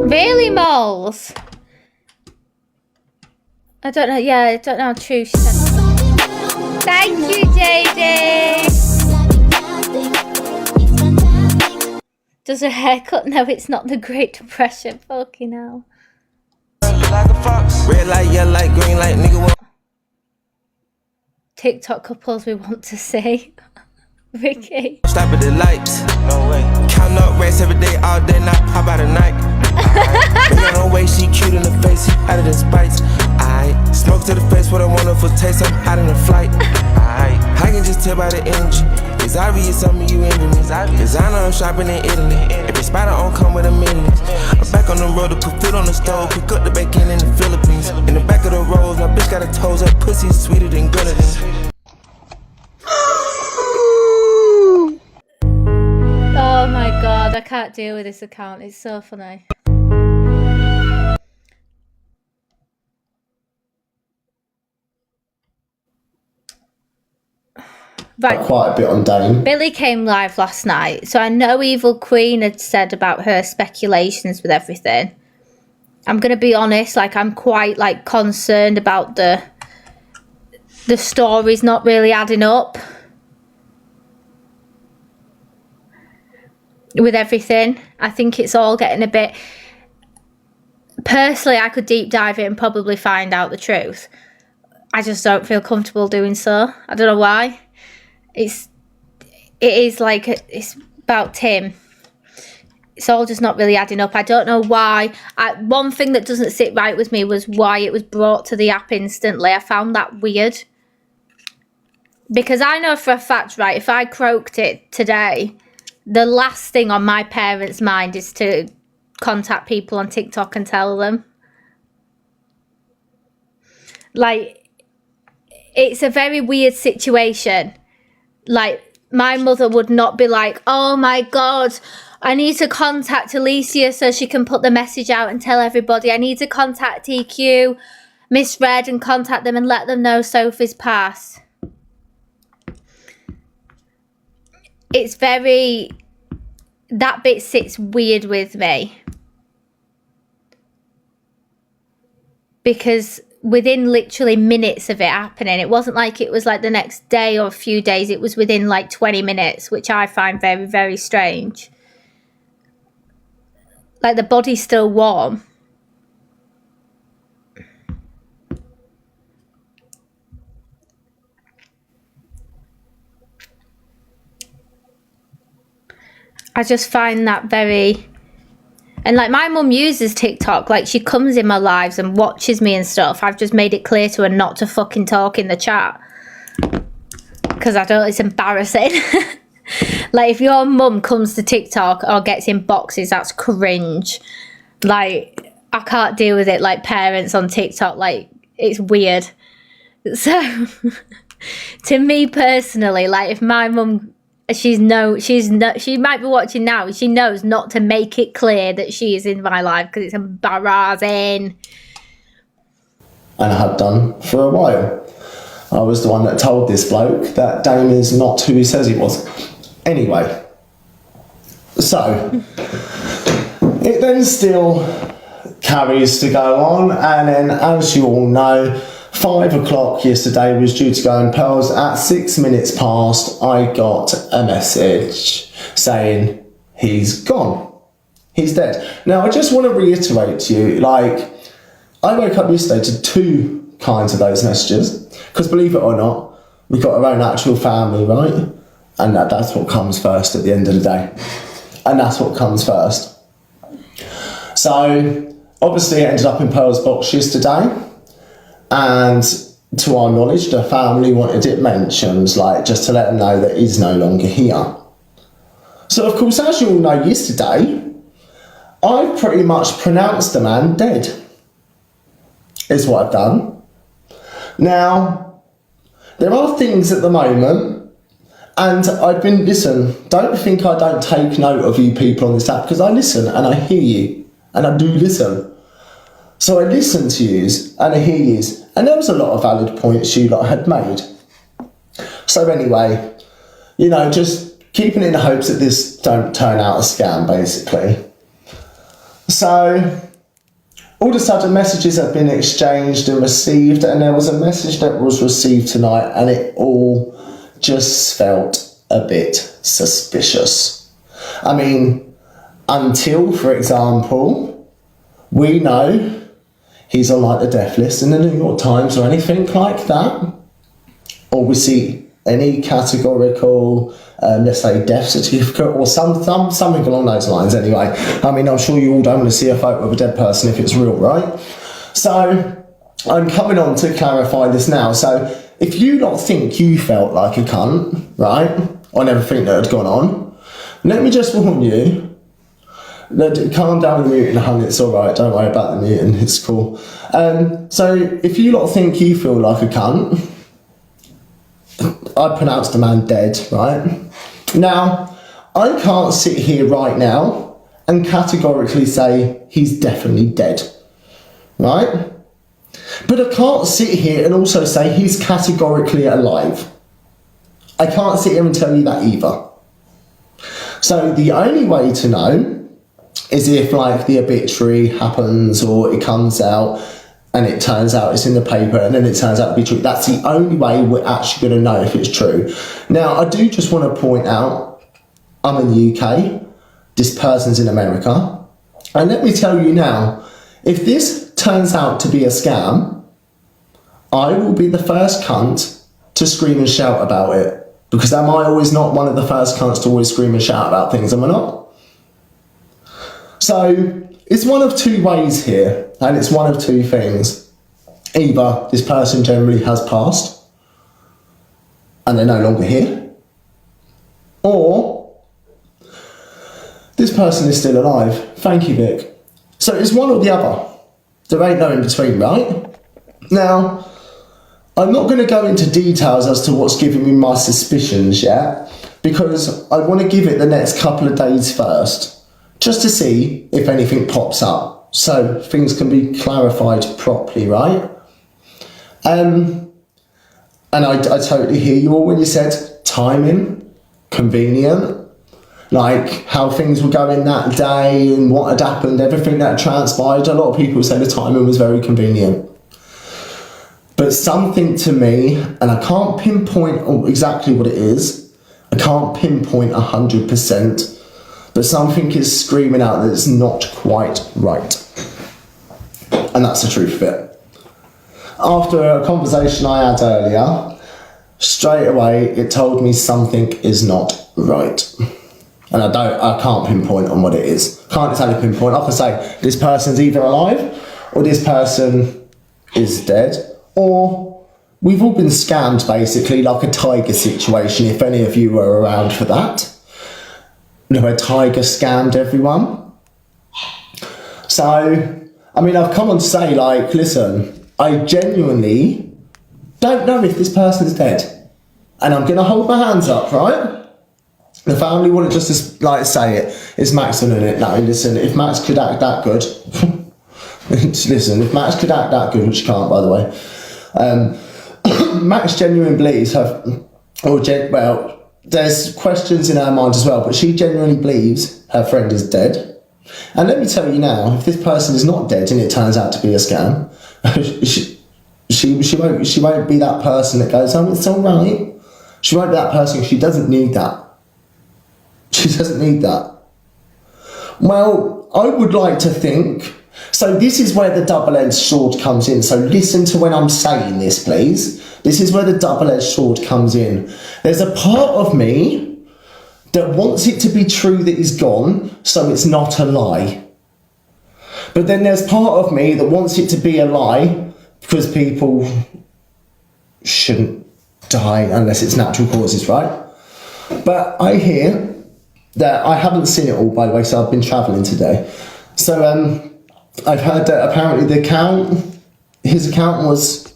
Really, moles? I don't know. Yeah, I don't know how true she said. Thank you, JD. Does her haircut? No, it's not the Great Depression. Fucking hell. Red light, yellow light, green light, nigga. TikTok couples we want to see. Ricky. Stop at the lights. No way. Count up racks every day, all day, not pop out at night. Been on her way, she cute in the face, out of the spites. I smoke to the face with a wonderful taste, I'm out in the flight. I can just tell by the energy. It's obvious some of you into me. Cause I know I'm shopping in Italy. Every spot I own come with a million. I'm back on the road to put food on the stove. Cook up the bacon in the Philippines. In the back of the road, my bitch got her toes up. Pussy sweeter than grenadine. Oh my god, I can't deal with this account. It's so funny. Right. Quite a bit on Dane. Billy came live last night, so I know Evil Queen had said about her speculations with everything. I'm gonna be honest, like I'm quite like concerned about the stories not really adding up with everything. I think it's all getting a bit. Personally, I could deep dive it and probably find out the truth. I just don't feel comfortable doing so. I don't know why. It is like it's about Tim. It's all just not really adding up. I don't know why. One thing that doesn't sit right with me was why it was brought to the app instantly. I found that weird. Because I know for a fact, right, if I croaked it today, the last thing on my parents' mind is to contact people on TikTok and tell them. Like, it's a very weird situation. Like, my mother would not be like, oh my God, I need to contact Alicia so she can put the message out and tell everybody. I need to contact EQ, Miss Red, and contact them and let them know Sophie's passed. It's very... That bit sits weird with me. Because within literally minutes of it happening, it wasn't like it was like the next day or a few days. It was within like 20 minutes, which I find very, very strange. Like the body's still warm. I just find that very... And like my mum uses TikTok, like she comes in my lives and watches me and stuff. I've just made it clear to her not to fucking talk in the chat because I don't, it's embarrassing. Like if your mum comes to TikTok or gets in boxes, that's cringe. Like I can't deal with it. Like parents on TikTok, like it's weird. So to me personally, like if my mum, she might be watching now, she knows not to make it clear that she is in my life because it's embarrassing. And I had done for a while. I was the one that told this bloke that Dame is not who he says he was. Anyway, so it then still carries to go on, and then as you all know, 5 o'clock yesterday was due to go in Pearls. At 6 minutes past, I got a message saying he's gone. He's dead. Now, I just want to reiterate to you, like, I woke up yesterday to 2 kinds of those messages, because believe it or not, we've got our own actual family, right? And that's what comes first at the end of the day. And that's what comes first. So, obviously, it ended up in Pearl's box yesterday. And to our knowledge, the family wanted it mentioned, like, just to let them know that he's no longer here. So, of course, as you all know, yesterday, I pretty much pronounced the man dead. Is what I've done. Now, there are things at the moment, and I've been, listen, don't think I don't take note of you people on this app, because I listen and I hear you, and I do listen. So I listen to yous and I hear yous, and there was a lot of valid points you lot had made. So anyway, you know, just keeping in the hopes that this don't turn out a scam, basically. So all of a sudden messages have been exchanged and received, and there was a message that was received tonight, and it all just felt a bit suspicious. I mean, until, for example, we know he's on like the death list in the New York Times or anything like that, or we see any categorical, let's say, death certificate or something along those lines anyway. I mean, I'm sure you all don't want to see a photo of a dead person if it's real, right? So I'm coming on to clarify this now. So if you lot think you felt like a cunt, right, on everything that had gone on, let me just warn you, calm down with the muting, hon, it's alright, don't worry about the muting, it's cool. So if you lot think you feel like a cunt, I pronounced the man dead, right? Now, I can't sit here right now and categorically say he's definitely dead, right? But I can't sit here and also say he's categorically alive. I can't sit here and tell you that either. So the only way to know is if like the obituary happens or it comes out and it turns out it's in the paper and then it turns out to be true. That's the only way we're actually going to know if it's true. Now, I do just want to point out, I'm in the UK, this person's in America, and let me tell you now, if this turns out to be a scam, I will be the first cunt to scream and shout about it. Because am I always not one of the first cunts to always scream and shout about things, am I not? So, it's one of 2 ways here, and it's one of 2 things. Either this person generally has passed, and they're no longer here, or this person is still alive. Thank you, Vic. So it's one or the other. There ain't no in between, right? Now, I'm not going to go into details as to what's giving me my suspicions yet, because I want to give it the next couple of days first, just to see if anything pops up, so things can be clarified properly, right? And I totally hear you all when you said timing, convenient, like how things were going that day and what had happened, everything that transpired. A lot of people say the timing was very convenient. But something to me, and I can't pinpoint exactly what it is, I can't pinpoint 100%, but something is screaming out that it's not quite right. And that's the truth of it. After a conversation I had earlier, straight away it told me something is not right. And I can't pinpoint on what it is. Can't exactly pinpoint. I can say this person's either alive or this person is dead, or we've all been scammed, basically, like a Tiger situation, if any of you were around for that. You know, where Tiger scammed everyone. So, I mean, I've come on to say, like, listen, I genuinely don't know if this person's dead. And I'm going to hold my hands up, right? The family wouldn't just, like, say it. Is Max doing it? No, listen, if Max could act that good... listen, if Max could act that good, which she can't, by the way... Max genuinely believes well, there's questions in her mind as well, but she genuinely believes her friend is dead. And let me tell you now, if this person is not dead and it turns out to be a scam, she won't be that person that goes, oh, it's all right. She won't be that person. She doesn't need that. She doesn't need that. Well, I would like to think... So this is where the double-edged sword comes in. So listen to when I'm saying this, please. This is where the double-edged sword comes in. There's a part of me that wants it to be true that he's gone, so it's not a lie. But then there's part of me that wants it to be a lie because people shouldn't die unless it's natural causes, right? But I hear that, I haven't seen it all, by the way, so I've been travelling today. So I've heard that apparently his account was,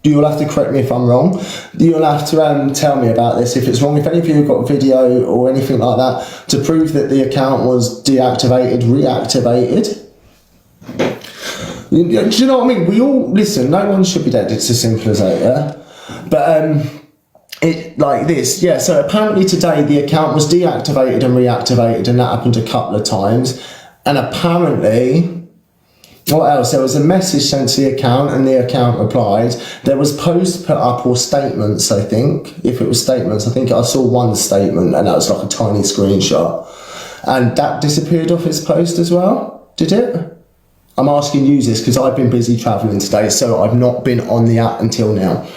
you'll have to correct me if I'm wrong, you'll have to tell me about this if it's wrong. If any of you have got video or anything like that to prove that the account was deactivated, reactivated. Do you know what I mean? We all, listen, no one should be dead, it's as simple as that, yeah? But it like this, yeah, so apparently today the account was deactivated and reactivated, and that happened a couple of times. And apparently, what else? There was a message sent to the account and the account replied. There was posts put up, or statements, I think. If it was statements, I think I saw one statement and that was like a tiny screenshot. And that disappeared off his post as well, did it? I'm asking you this because I've been busy travelling today, so I've not been on the app until now.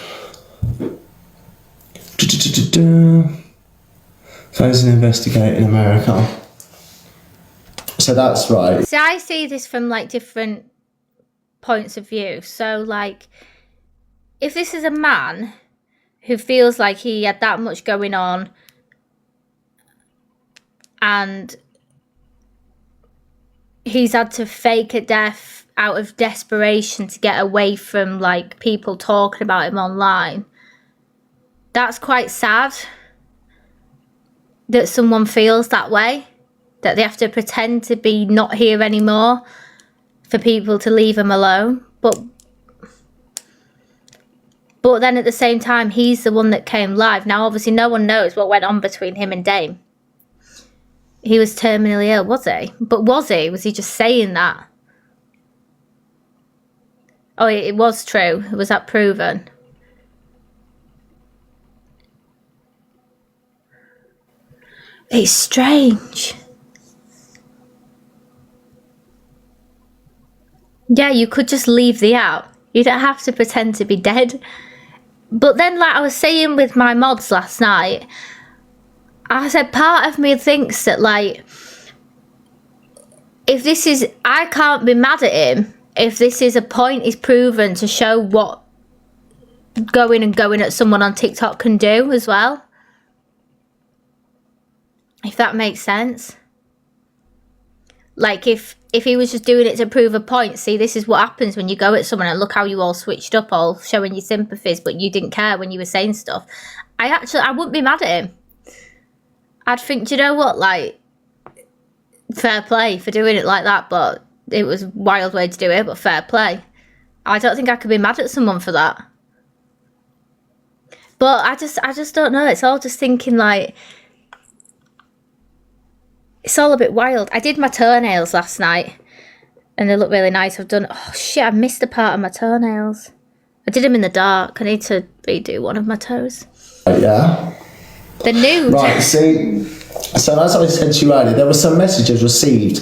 Closing investigate in America. So that's right. See, I see this from like different points of view. So like, if this is a man who feels like he had that much going on and he's had to fake a death out of desperation to get away from like people talking about him online, that's quite sad that someone feels that way, that they have to pretend to be not here anymore for people to leave him alone. But then at the same time, he's the one that came live. Now, obviously, no one knows what went on between him and Dame. He was terminally ill, was he? But was he? Was he just saying that? Oh, it was true. Was that proven? It's strange. Yeah, you could just leave the app. You don't have to pretend to be dead. But then, like I was saying with my mods last night, I said part of me thinks that, like, if this is... I can't be mad at him if this is a point he's proven to show what going at someone on TikTok can do as well. If that makes sense. Like, if he was just doing it to prove a point, see, this is what happens when you go at someone and look how you all switched up, all showing your sympathies, but you didn't care when you were saying stuff. I wouldn't be mad at him. I'd think, do you know what, like, fair play for doing it like that, but it was a wild way to do it, but fair play. I don't think I could be mad at someone for that. But I just don't know. It's all just thinking, like, it's all a bit wild. I did my toenails last night and they look really nice. Oh shit, I missed a part of my toenails. I did them in the dark. I need to redo one of my toes. Yeah. The nude. Right, see, so as I said to you earlier, there were some messages received,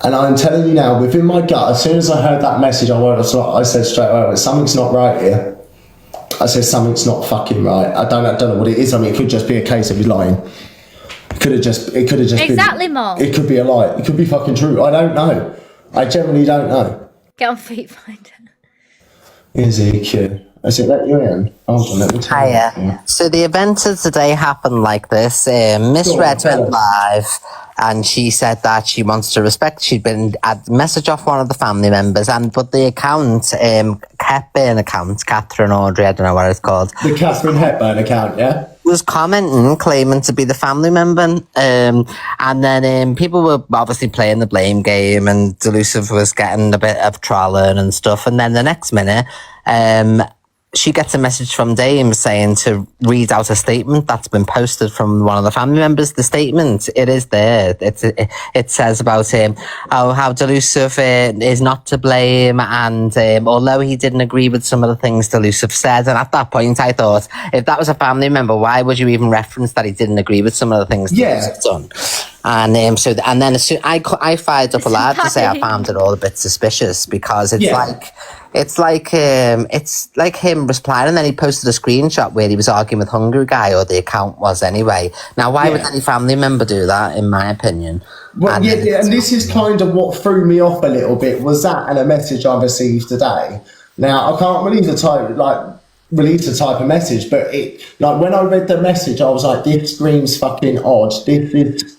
and I'm telling you now, within my gut, as soon as I heard that message, I said straight away, something's not right here. I said something's not fucking right. I don't know what it is. I mean, it could just be a case of he's lying. It It could have just Exactly, been, Mom. It could be a lie. It could be fucking true. I don't know. I generally don't know. Get on Feet Finder. Ezekiel. Has it let you in? Hold on, let me tell you. Hiya. So the event of today happened like this. Miss Go on, Red tell went us. live and she said that she wants to respect. She'd been a message off one of the family members, but the account kept being Catherine Audrey, I don't know what it's called. The Catherine Hepburn account, yeah? Was commenting, claiming to be the family member, and then people were obviously playing the blame game, and Delusive was getting a bit of trolling and stuff. And then the next minute, she gets a message from Dame saying to read out a statement that's been posted from one of the family members. The statement, it is there. It says about how Delusive is not to blame, and although he didn't agree with some of the things Delusive said, and at that point I thought, if that was a family member, why would you even reference that he didn't agree with some of the things Delusive done? And then as soon, I fired up a lot to say I found it all a bit suspicious, because it's like him replying, and then he posted a screenshot where he was arguing with Hungry Guy, or the account was anyway. Now, why would any family member do that, in my opinion? Well, and this is kind of what threw me off a little bit, was that and a message I received today. Now, I can't release the type of message, but when I read the message, I was like, this screams fucking odd. This is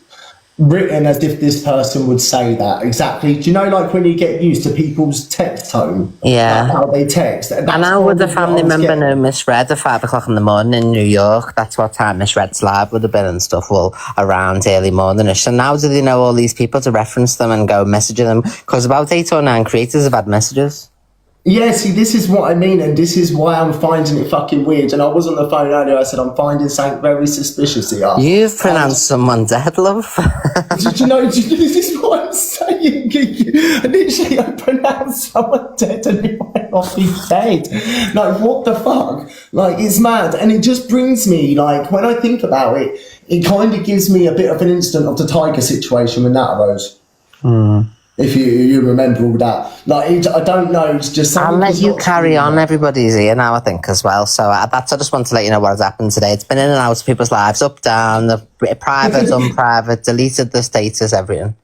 written as if this person would say that. Exactly. Do you know, like when you get used to people's text tone? Yeah. Like how they text. And how would the family member know Miss Red at 5 o'clock in the morning in New York? That's what time Miss Red's live would have been and stuff, well, around early morningish. So now do they know all these people to reference them and go messaging them? Because about 8 or 9 creators have had messages. Yeah, see, this is what I mean, and this is why I'm finding it fucking weird. And I was on the phone earlier, I said, I'm finding something very suspicious here. You've pronounced someone dead, love. Did you know, this is what I'm saying. Literally, I pronounced someone dead and he went off his dead. Like, what the fuck? Like, it's mad. And it just brings me, like, when I think about it, it kind of gives me a bit of an instant of the Tiger situation when that arose. If you remember all that. Like, I don't know, it's just... I'll let you carry on, everybody's here now, I think, as well. So I just want to let you know what has happened today. It's been in and out of people's lives, up, down, the private, unprivate, deleted the status, everything.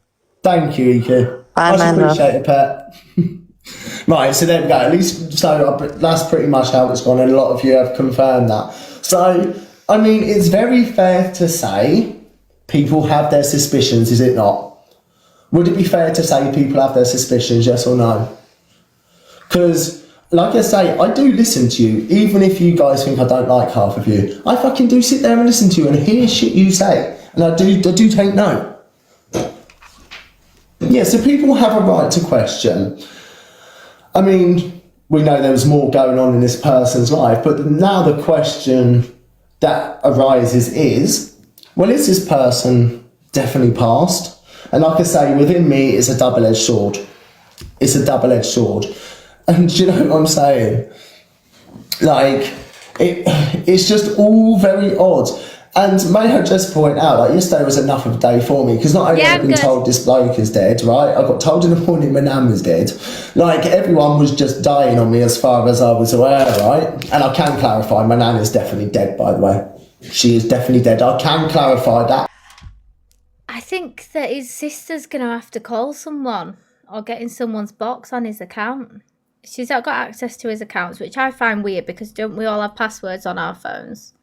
Thank you, Ike. Bye, man. I appreciate it, Pet. Right, so there we go. At least, so that's pretty much how it's gone, and a lot of you have confirmed that. So, I mean, it's very fair to say people have their suspicions, is it not? Would it be fair to say people have their suspicions, yes or no? Because, like I say, I do listen to you, even if you guys think I don't like half of you. I fucking do sit there and listen to you and hear shit you say. And I do take note. Yeah, so people have a right to question. I mean, we know there was more going on in this person's life, but now the question that arises is, well, is this person definitely passed? And like I say, within me, it's a double-edged sword. It's a double-edged sword. And do you know what I'm saying? Like, it's just all very odd. And may I just point out, like, yesterday was enough of a day for me, because not only have I been told this bloke is dead, right? I got told in the morning my nan was dead. Like, everyone was just dying on me as far as I was aware, right? And I can clarify, my nan is definitely dead, by the way. She is definitely dead. I can clarify that. I think that his sister's going to have to call someone or get in someone's box on his account. She's not got access to his accounts, which I find weird, because don't we all have passwords on our phones?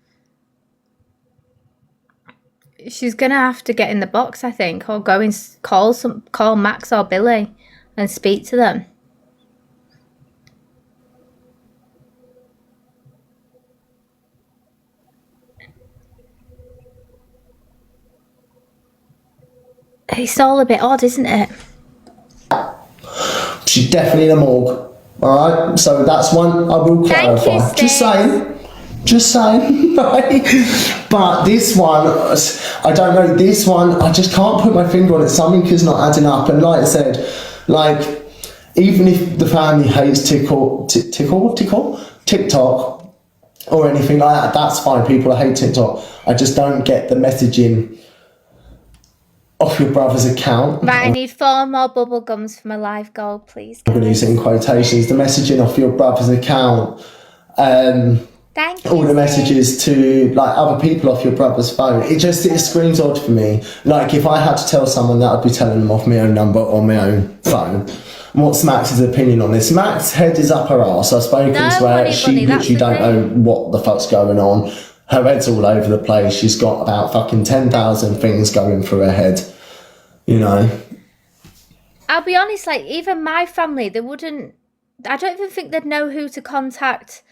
She's going to have to get in the box, I think, or go and call Max or Billy and speak to them. It's all a bit odd, isn't it? She's definitely in a morgue. Alright, so that's one I will clarify. Thank you, Just saying, right? But this one, I don't know, this one, I just can't put my finger on it. Something is not adding up. And like I said, like, even if the family hates TikTok or anything like that, that's fine. People hate TikTok. I just don't get the messaging off your brother's account. Right, I need 4 more bubble gums for my live goal, please. I'm going to use it in quotations. The messaging off your brother's account Thank you. all the messages to like other people off your brother's phone. It screams odd for me. Like if I had to tell someone that, I'd be telling them off my own number on my own phone. What's Max's opinion on this? Max's head is up her arse. I've spoken to her. She literally don't know what the fuck's going on. Her head's all over the place. She's got about fucking 10,000 things going through her head. You know. I'll be honest, like, even my family, they wouldn't... I don't even think they'd know who to contact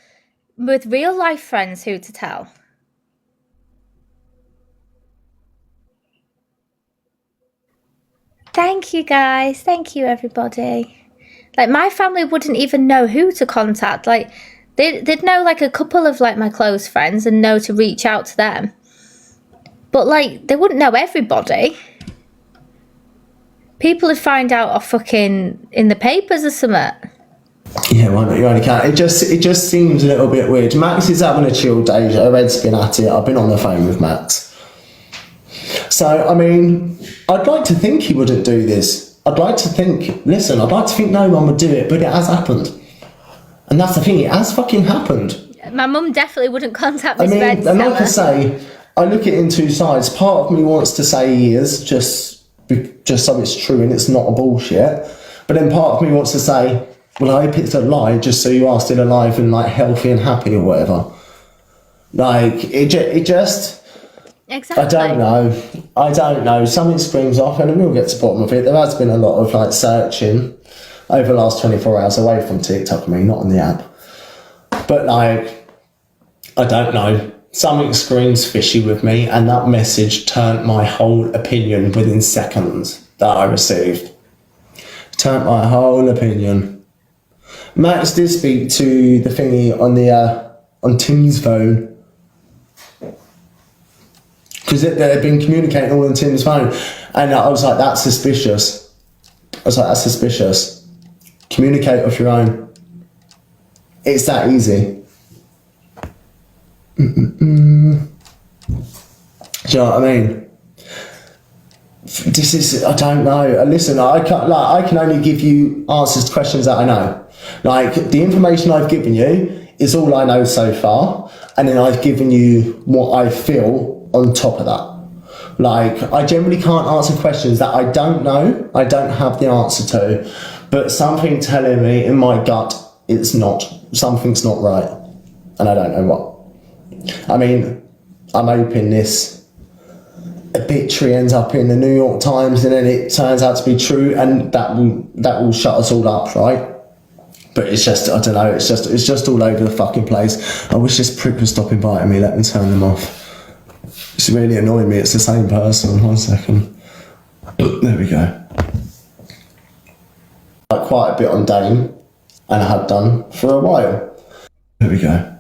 with real-life friends, who to tell. Thank you, guys. Thank you, everybody. Like, my family wouldn't even know who to contact. Like, they'd know, like, a couple of, like, my close friends and know to reach out to them. But, like, they wouldn't know everybody. People would find out off fucking in the papers or something. Yeah, why not? You only can. It just seems a little bit weird. Max is having a chill day. Her head's been at it. I've been on the phone with Max. So, I mean, I'd like to think he wouldn't do this. I'd like to think no one would do it, but it has happened. And that's the thing, it has fucking happened. My mum definitely wouldn't contact Miss Red. And like I say, I look at it in two sides. Part of me wants to say he is, just so it's true and it's not a bullshit. But then part of me wants to say, well, I hope it's a lie, just so you are still alive and like healthy and happy or whatever. Like, it just... Exactly. I don't know. Something springs off and we'll get to the bottom of it. There has been a lot of like searching over the last 24 hours away from TikTok, not on the app. But like, I don't know. Something screams fishy with me, and that message turned my whole opinion within seconds that I received. Turned my whole opinion. Max did speak to the thingy on Tim's phone. Because they've been communicating all on Tim's phone. And I was like, that's suspicious. Communicate off your own. It's that easy. Do you know what I mean? This is, I don't know. Listen, I can only give you answers to questions that I know. Like, the information I've given you is all I know so far. And then I've given you what I feel on top of that. Like, I generally can't answer questions that I don't know, I don't have the answer to, but something telling me in my gut something's not right, and I don't know what. I mean, I'm hoping this obituary ends up in the New York Times and then it turns out to be true, and that will shut us all up, right? But it's just, I don't know, it's just all over the fucking place. I wish this prick would stop inviting me, let me turn them off. It's really annoying me, it's the same person. 1 second. There we go. Like quite a bit on Dane, and I have done for a while. There we go.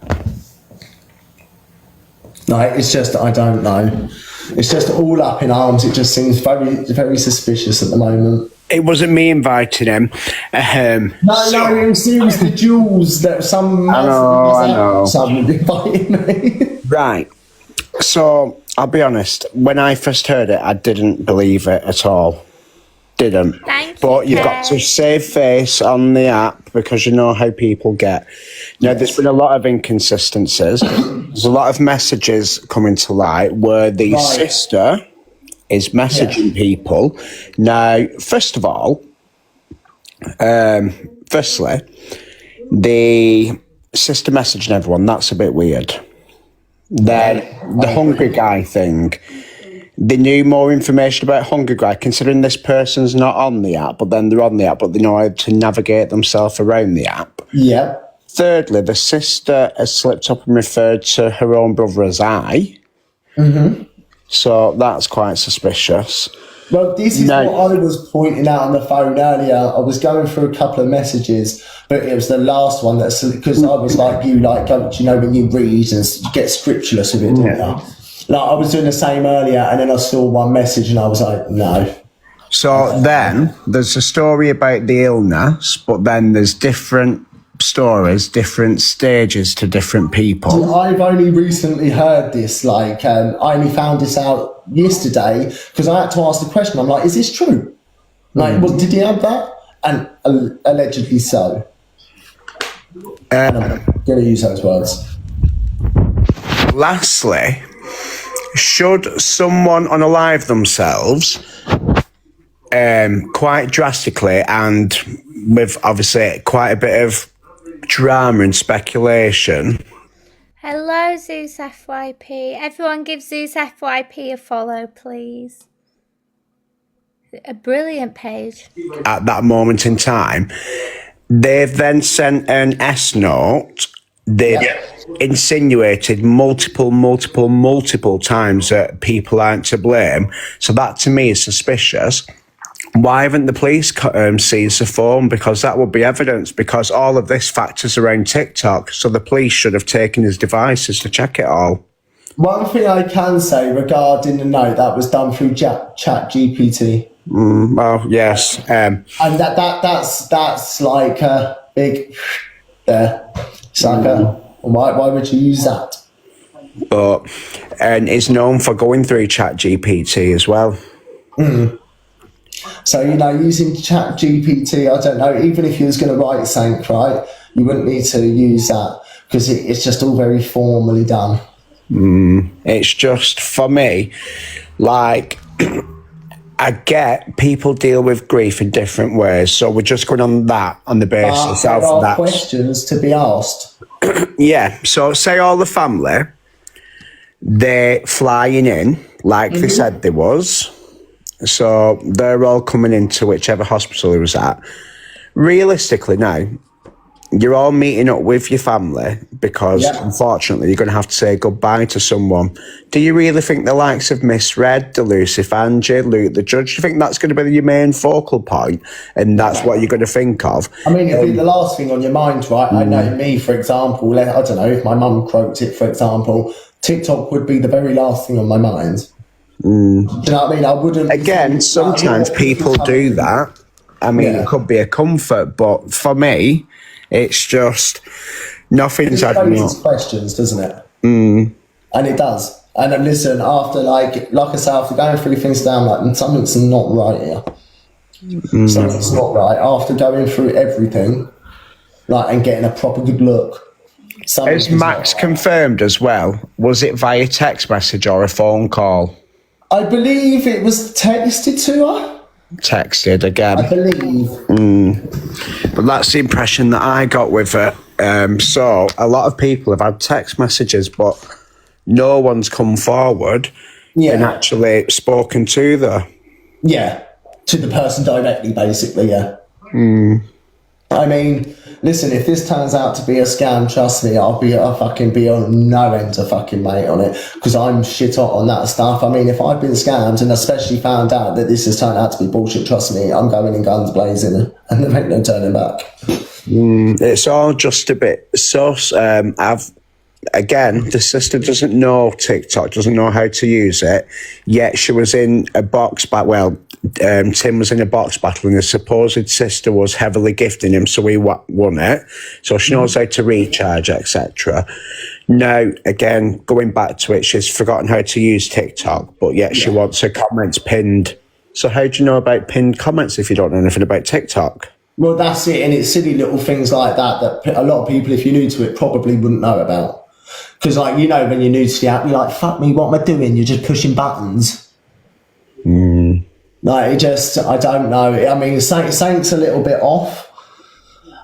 Like, it's just, I don't know. It's just all up in arms. It just seems very, very suspicious at the moment. It wasn't me inviting him. No, it seems the Jules that some... I know. Someone invited me. Right. So, I'll be honest, when I first heard it, I didn't believe it at all. Didn't. But you've got to save face on the app because you know how people get. Now, there's been a lot of inconsistencies. There's a lot of messages coming to light where the sister is messaging people. Now, first of all, firstly, the sister messaging everyone, that's a bit weird. Then the hungry guy thing, they knew more information about hungry guy, considering this person's not on the app, but then they're on the app, but they know how to navigate themselves around the app. Yeah. Thirdly, the sister has slipped up and referred to her own brother as I. Mm-hmm. So that's quite suspicious. Well, this is what I was pointing out on the phone earlier. I was going through a couple of messages, but it was the last one that's because I was like you, like, you know, when you read and you get scriptureless with it, don't you? Like, I was doing the same earlier, and then I saw one message, and I was like, no. So then there's a story about the illness, but then there's different stories, different stages to different people. I've only recently heard this, like, I only found this out yesterday because I had to ask the question. I'm like, is this true? Like, well, did he have that? And allegedly so. I'm going to use those words. lastly, should someone unalive themselves quite drastically and with obviously quite a bit of drama and speculation? Hello, Zeus FYP. Everyone give Zeus FYP a follow, please. A brilliant page. At that moment in time, they've then sent an S note. They've insinuated multiple times that people aren't to blame. So that to me is suspicious. Why haven't the police seized the phone? Because that would be evidence, because all of this factors around TikTok. So the police should have taken his devices to check it all. One thing I can say regarding the note, that was done through Chat GPT. Well, yes. And that's like a big there. It's like why would you use that? And is known for going through Chat GPT as well. So, using Chat GPT, I don't know, even if you was going to write something, right, you wouldn't need to use that because it's just all very formally done. It's just, for me, like, I get people deal with grief in different ways, so we're just going on that on the basis But of there are that. questions to be asked. Yeah, so say all the family, they're flying in, like they said they was. So they're all coming into whichever hospital he was at. Realistically now, you're all meeting up with your family because unfortunately you're going to have to say goodbye to someone. Do you really think the likes of Miss Red, Delusive Angie, Luke the Judge, do you think that's going to be your main focal point and that's what you're going to think of? I mean, it'd be the last thing on your mind, right? I know me, for example, I don't know, if my mum croaked it, for example, TikTok would be the very last thing on my mind. Do you know what I mean? I wouldn't... Again, sometimes people do that. I mean, it could be a comfort, but for me, it's just nothing's adding up. Questions, doesn't it? And it does. And then listen, after like I say, after going through things down, like something's not right here. Something's not right. After going through everything, like and getting a proper good look. Is Max confirmed as well? Was it via text message or a phone call? I believe it was texted to her. Texted again. I believe. But that's the impression that I got with it. So a lot of people have had text messages, but no one's come forward and actually spoken to them. Yeah, to the person directly, basically, yeah. I mean, listen, if this turns out to be a scam, trust me, I'll fucking be on no end to fucking mate on it because I'm shit hot on that stuff. I mean, if I've been scammed and especially found out that this has turned out to be bullshit, trust me, I'm going in guns blazing and there ain't no turning back. It's all just a bit sus. Again, the sister doesn't know TikTok, doesn't know how to use it, yet she was in a box battle. Tim was in a box battle and the supposed sister was heavily gifting him, so he won it. So she knows how to recharge, etc. Now, again, going back to it, she's forgotten how to use TikTok, but yet she wants her comments pinned. So how do you know about pinned comments if you don't know anything about TikTok? Well, that's it, and it's silly little things like that a lot of people, if you're new to it, probably wouldn't know about. Because, like, when you're new to the app, you're like, fuck me, what am I doing? You're just pushing buttons. Like, I don't know. I mean, something's a little bit off.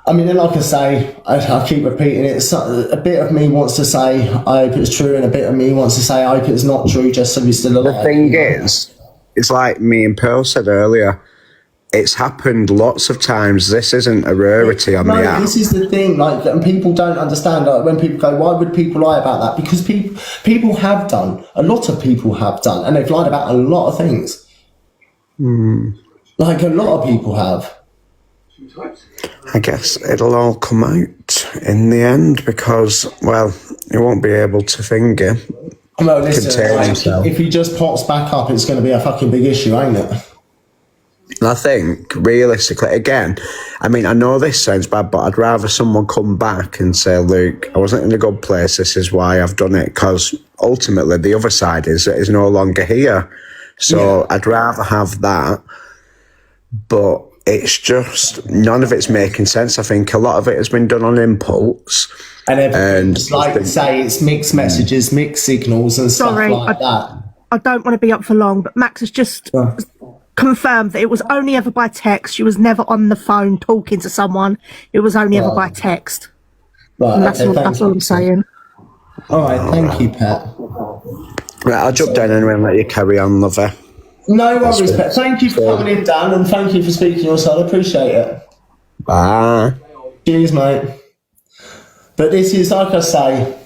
I mean, and like I say, I keep repeating it, a bit of me wants to say, I hope it's true, and a bit of me wants to say, I hope it's not true, just so we're still alive. The thing is, it's like me and Pearl said earlier, it's happened lots of times. This isn't a rarity on the app. This is the thing, like, and people don't understand, like, when people go, why would people lie about that? Because people have done, a lot of people have done, and they've lied about a lot of things. Like, a lot of people have. I guess it'll all come out in the end because, well, you won't be able to finger. Well, listen, if he just pops back up, it's going to be a fucking big issue, ain't it? I think, realistically, again, I mean, I know this sounds bad, but I'd rather someone come back and say, Luke, I wasn't in a good place, this is why I've done it, because ultimately the other side is no longer here. So I'd rather have that. But it's just none of it's making sense. I think a lot of it has been done on impulse. And like say, it's mixed messages, mixed signals and stuff like that. I don't want to be up for long, but Max has just confirmed that it was only ever by text. She was never on the phone talking to someone. It was only ever by text. Right, that's all I'm saying. All right, thank you, Pat. Right, I'll jump down anyway and let you carry on, lover. No worries, Pat. Thank you for coming in, Dan, and thank you for speaking your side. I appreciate it. Bye. Cheers, mate. But this is, like I say,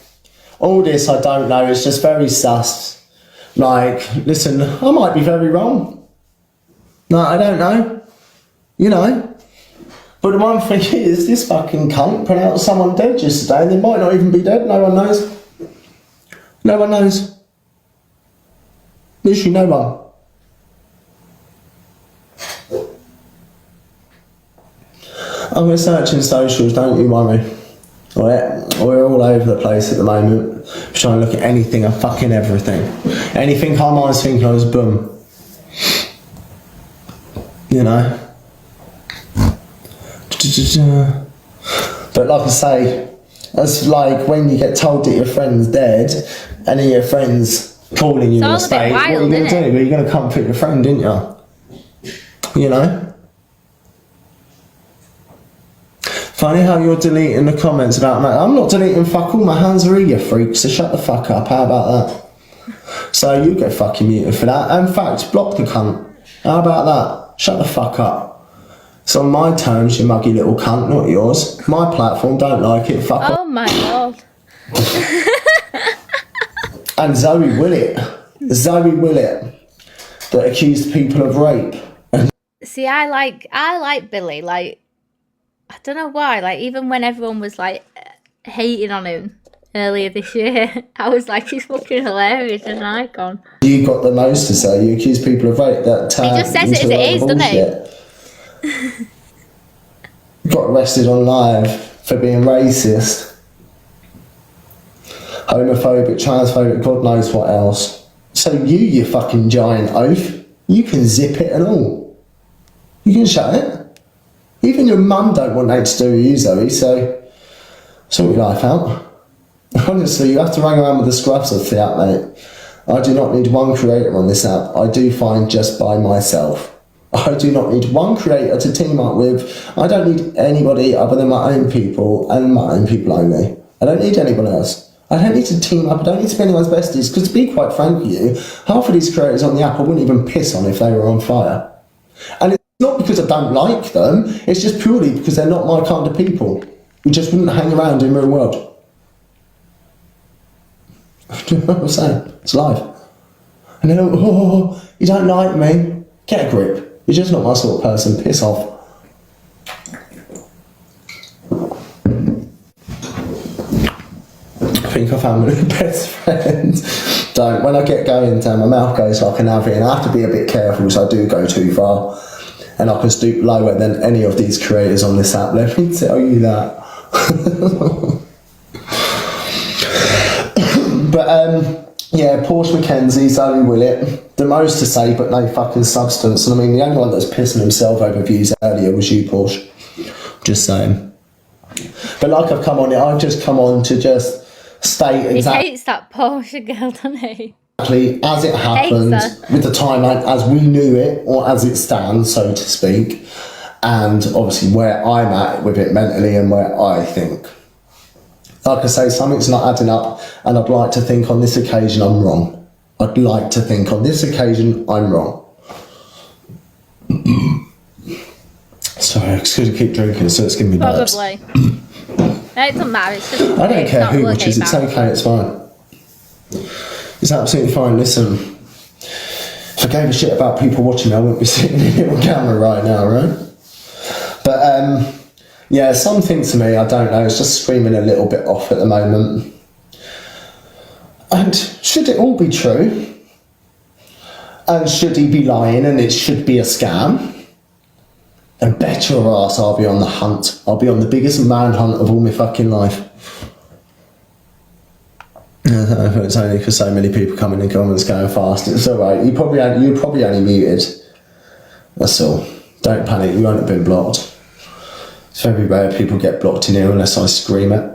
all this I don't know. It's just very sus. Like, listen, I might be very wrong. No, I don't know. You know. But the one thing is, this fucking cunt pronounced someone dead yesterday, and they might not even be dead. No one knows. No one knows. Literally no one. I'm going to search in socials, don't you worry. We're all over the place at the moment, trying to look at anything and fucking everything. Anything our minds think of is boom. You know? But like I say, that's like when you get told that your friend's dead, and then your friend's calling you in a state, what are you going to do? Well, you're going to comfort your friend, didn't you? You know? Funny how you're deleting the comments about Matt. I'm not deleting fuck all, my hands are you freak, so shut the fuck up, how about that? So you get fucking muted for that. In fact, block the cunt. How about that? Shut the fuck up. It's on my terms, you muggy little cunt, not yours. My platform, don't like it, fuck off. Oh my god. And Zoe Willett, that accused people of rape. See, I like Billy, like, I don't know why, like, even when everyone was, like, hating on him earlier this year, I was like, he's fucking hilarious and an icon. You got the most to say, you accuse people of rape, that he just says it as it is, doesn't he? Got arrested on live for being racist, homophobic, transphobic, God knows what else. So you fucking giant oaf, you can zip it and all. You can shut it. Even your mum don't want that to do with you, Zoe, so sort your life out. Honestly, you have to run around with the scrubs off the app, mate. I do not need one creator on this app. I do fine just by myself. I do not need one creator to team up with. I don't need anybody other than my own people and my own people only. I don't need anyone else. I don't need to team up. I don't need to be anyone's besties, because to be quite frank with you, half of these creators on the app I wouldn't even piss on if they were on fire. And it's not because I don't like them, it's just purely because they're not my kind of people. We just wouldn't hang around in the real world. Do you know what I'm saying? It's life. And then, oh, you don't like me? Get a grip. You're just not my sort of person. Piss off. I think I found my new best friend. Don't. When I get going, my mouth goes like an avian. I have to be a bit careful because I do go too far. And I can stoop lower than any of these creators on this app. Let me tell you that. But, yeah, Porsche Mackenzie, Zoe Willett, the most to say, but no fucking substance. And I mean, the only one that's pissing himself over views earlier was you, Porsche. Just saying. But like I've just come on to just state exactly. He hates that Porsche girl, doesn't he? Exactly as it happened, with the timeline as we knew it, or as it stands, so to speak. And obviously where I'm at with it mentally and where I think. Like I say, something's not adding up, and I'd like to think on this occasion I'm wrong. I'd like to think on this occasion I'm wrong. Sorry, I'm just going to keep drinking, so it's giving me burps. Probably. No, it doesn't matter. It's just, I don't care who watches, it's okay, it's fine. It's absolutely fine. Listen, if I gave a shit about people watching me, I wouldn't be sitting here on camera right now, right? But, yeah, something to me, I don't know, it's just screaming a little bit off at the moment. And should it all be true? And should he be lying and it should be a scam? And bet your ass I'll be on the hunt. I'll be on the biggest manhunt of all my fucking life. I don't know if it's only because so many people coming in comments going fast. It's alright. You're probably only muted. That's all. Don't panic, you won't have been blocked. It's very rare people get blocked in here unless I scream it.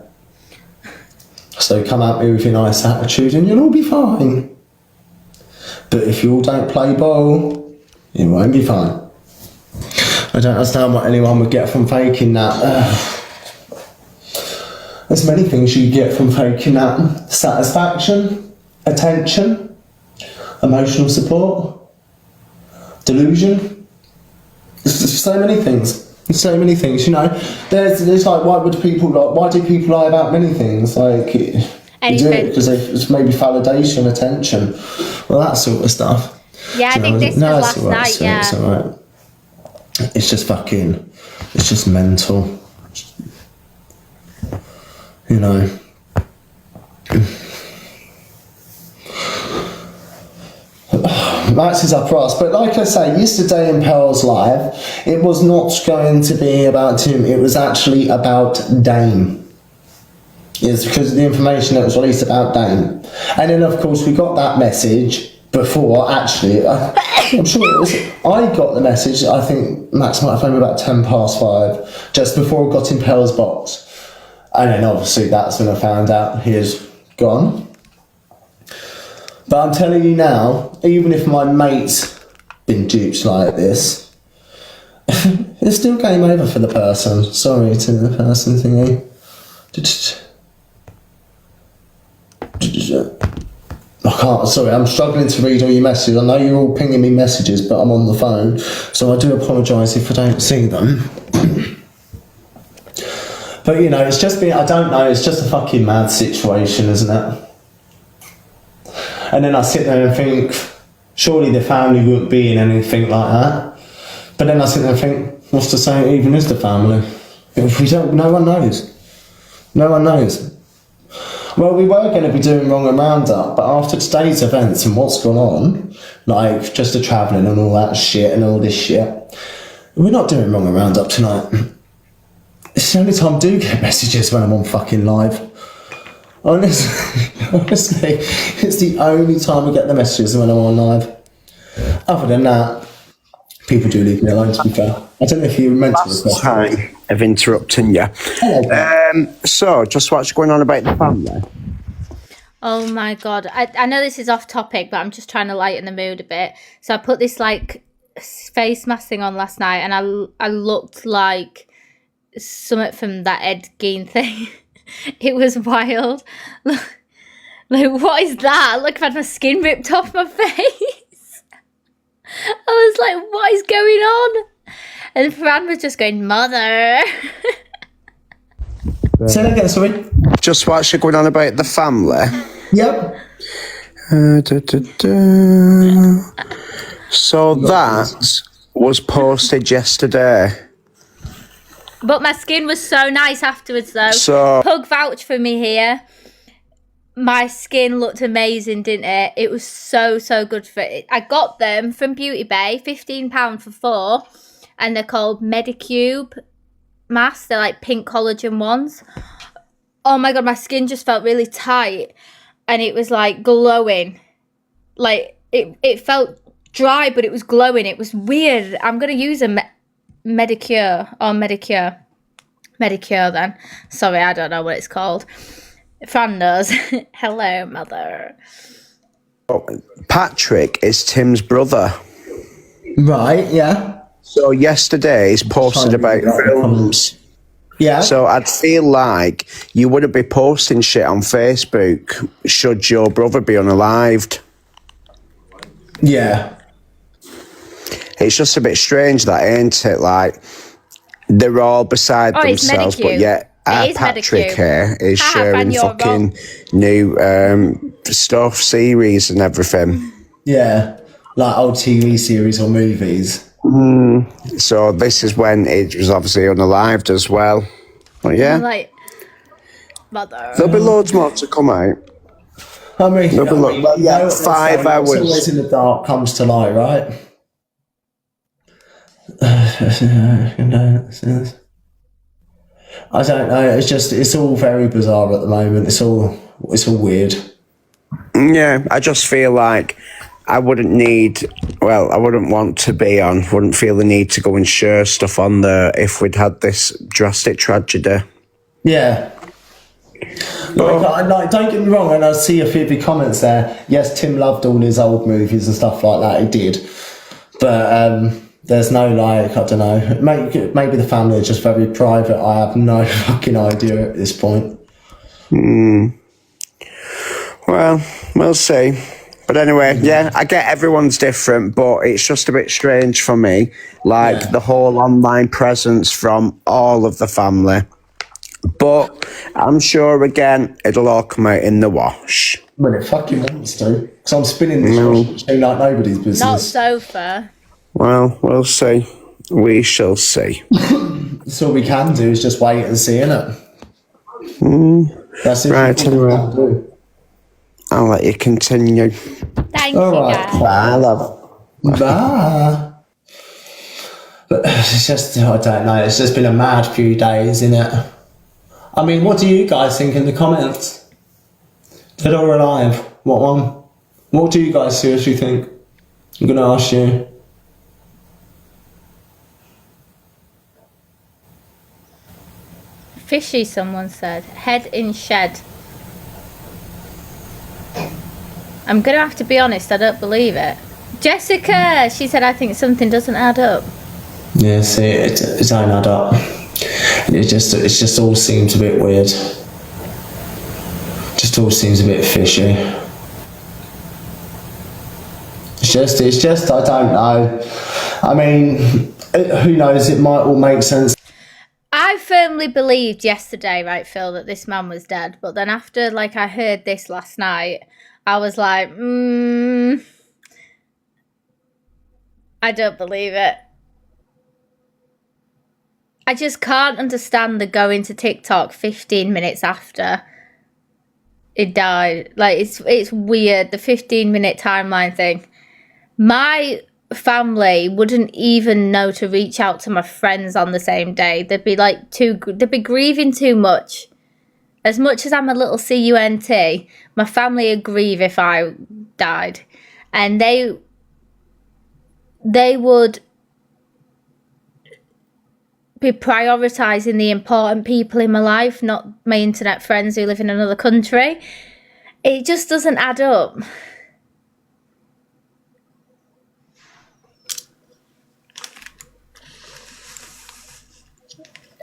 So come at me with your nice attitude and you'll all be fine. But if you all don't play ball, you won't be fine. I don't understand what anyone would get from faking that. There's many things you get from faking that. Satisfaction, attention, emotional support, delusion. There's so many things. There's so many things, you know. There's like, why do people lie about many things? Like, you do it because it's maybe validation, attention, well, that sort of stuff. Yeah, I think this was last night, yeah. It's alright. It's just fucking, it's just mental. You know. Max is up for us, but like I say, yesterday in Pearl's live, it was not going to be about Tim, it was actually about Dame. It's because of the information that was released about Dame. And then of course we got that message before, actually, I'm sure it was, I got the message, I think Max might have phoned me about 5:10, just before I got in Pearl's box. And then obviously that's when I found out he is gone. But I'm telling you now, even if my mate's been duped like this, it's still game over for the person. Sorry to the person thingy. I can't, sorry, I'm struggling to read all your messages. I know you're all pinging me messages, but I'm on the phone, so I do apologise if I don't see them. But you know, it's just been, I don't know, it's just a fucking mad situation, isn't it? And then I sit there and think, surely the family wouldn't be in anything like that. But then I sit there and think, what's to say it even is the family? If we don't, no one knows. No one knows. Well, we were going to be doing Wrong and Roundup, but after today's events and what's gone on, like just the travelling and all that shit and all this shit, we're not doing Wrong and Roundup tonight. It's the only time I do get messages when I'm on fucking live. Honestly, it's the only time I get the messages when I'm on live. Other than that, people do leave me alone, to be fair. I don't know if you meant to request. Time of interrupting you. So, just what's going on about the family? Oh my God. I know this is off topic, but I'm just trying to lighten the mood a bit. So I put this like face mask thing on last night and I looked like something from that Ed Gein thing. It was wild. Like, what is that? Look, I've had my skin ripped off my face. I was like, what is going on? And Fran was just going, mother. Say that again, sorry. Just what's going on about the family? Yep. So that was posted yesterday. But my skin was so nice afterwards, though. So Pug vouch for me here. My skin looked amazing, didn't it? It was so good for it. I got them from Beauty Bay, £15 for 4. And they're called Medicube masks. They're like pink collagen ones. Oh my God, my skin just felt really tight. And it was like glowing. Like it felt dry, but it was glowing. It was weird. I'm going to use a Medicure then. Sorry, I don't know what it's called. Fran knows. Hello, mother. Patrick is Tim's brother. Right, yeah. So yesterday he's posted about films. Yeah. So I'd feel like you wouldn't be posting shit on Facebook should your brother be unalived. Yeah. It's just a bit strange that, ain't it? Like, they're all beside themselves, but yet our Patrick here is sharing fucking new stuff, series and everything. Yeah, like old TV series or movies. So this is when it was obviously unalived as well. But yeah, like, mother. There'll be loads more to come out. I mean, yeah, 5 hours. What's always in the dark comes to light, right? I don't know. It's all very bizarre at the moment. It's all weird. Yeah, I just feel like I wouldn't want to be on, wouldn't feel the need to go and share stuff on there if we'd had this drastic tragedy. Yeah. Like, don't get me wrong, and I see a few comments there. Yes, Tim loved all his old movies and stuff like that, he did. But there's no, like, I don't know, maybe the family are just very private. I have no fucking idea at this point. Well, we'll see. But anyway, yeah, I get everyone's different, but it's just a bit strange for me. Like, the whole online presence from all of the family. But I'm sure, again, it'll all come out in the wash. Well, it fucking wants to. Because I'm spinning this washing machine like nobody's business. Not sofa. Well, we'll see. We shall see. That's all we can do is just wait and see, innit? That's it. Right, anyway. I'll let you continue. Thank All you, right. guys. Bye, love. Bye. But it's just, I don't know, it's just been a mad few days, innit? I mean, what do you guys think in the comments? Dead or alive? What one? What do you guys seriously think? I'm going to ask you. Fishy, someone said. Head in shed. I'm going to have to be honest, I don't believe it. Jessica, she said, I think something doesn't add up. Yeah, see, it don't add up. It just all seems a bit weird. Just all seems a bit fishy. It's just, I don't know. I mean, who knows, it might all make sense. I firmly believed yesterday, right, Phil, that this man was dead. But then after, like, I heard this last night, I was like, I don't believe it. I just can't understand the going to TikTok 15 minutes after it died. Like, it's weird, the 15-minute timeline thing. My family wouldn't even know to reach out to my friends on the same day. They'd be like they'd be grieving too much. As much as I'm a little CUNT, my family would grieve if I died. And they would be prioritising the important people in my life, not my internet friends who live in another country. It just doesn't add up.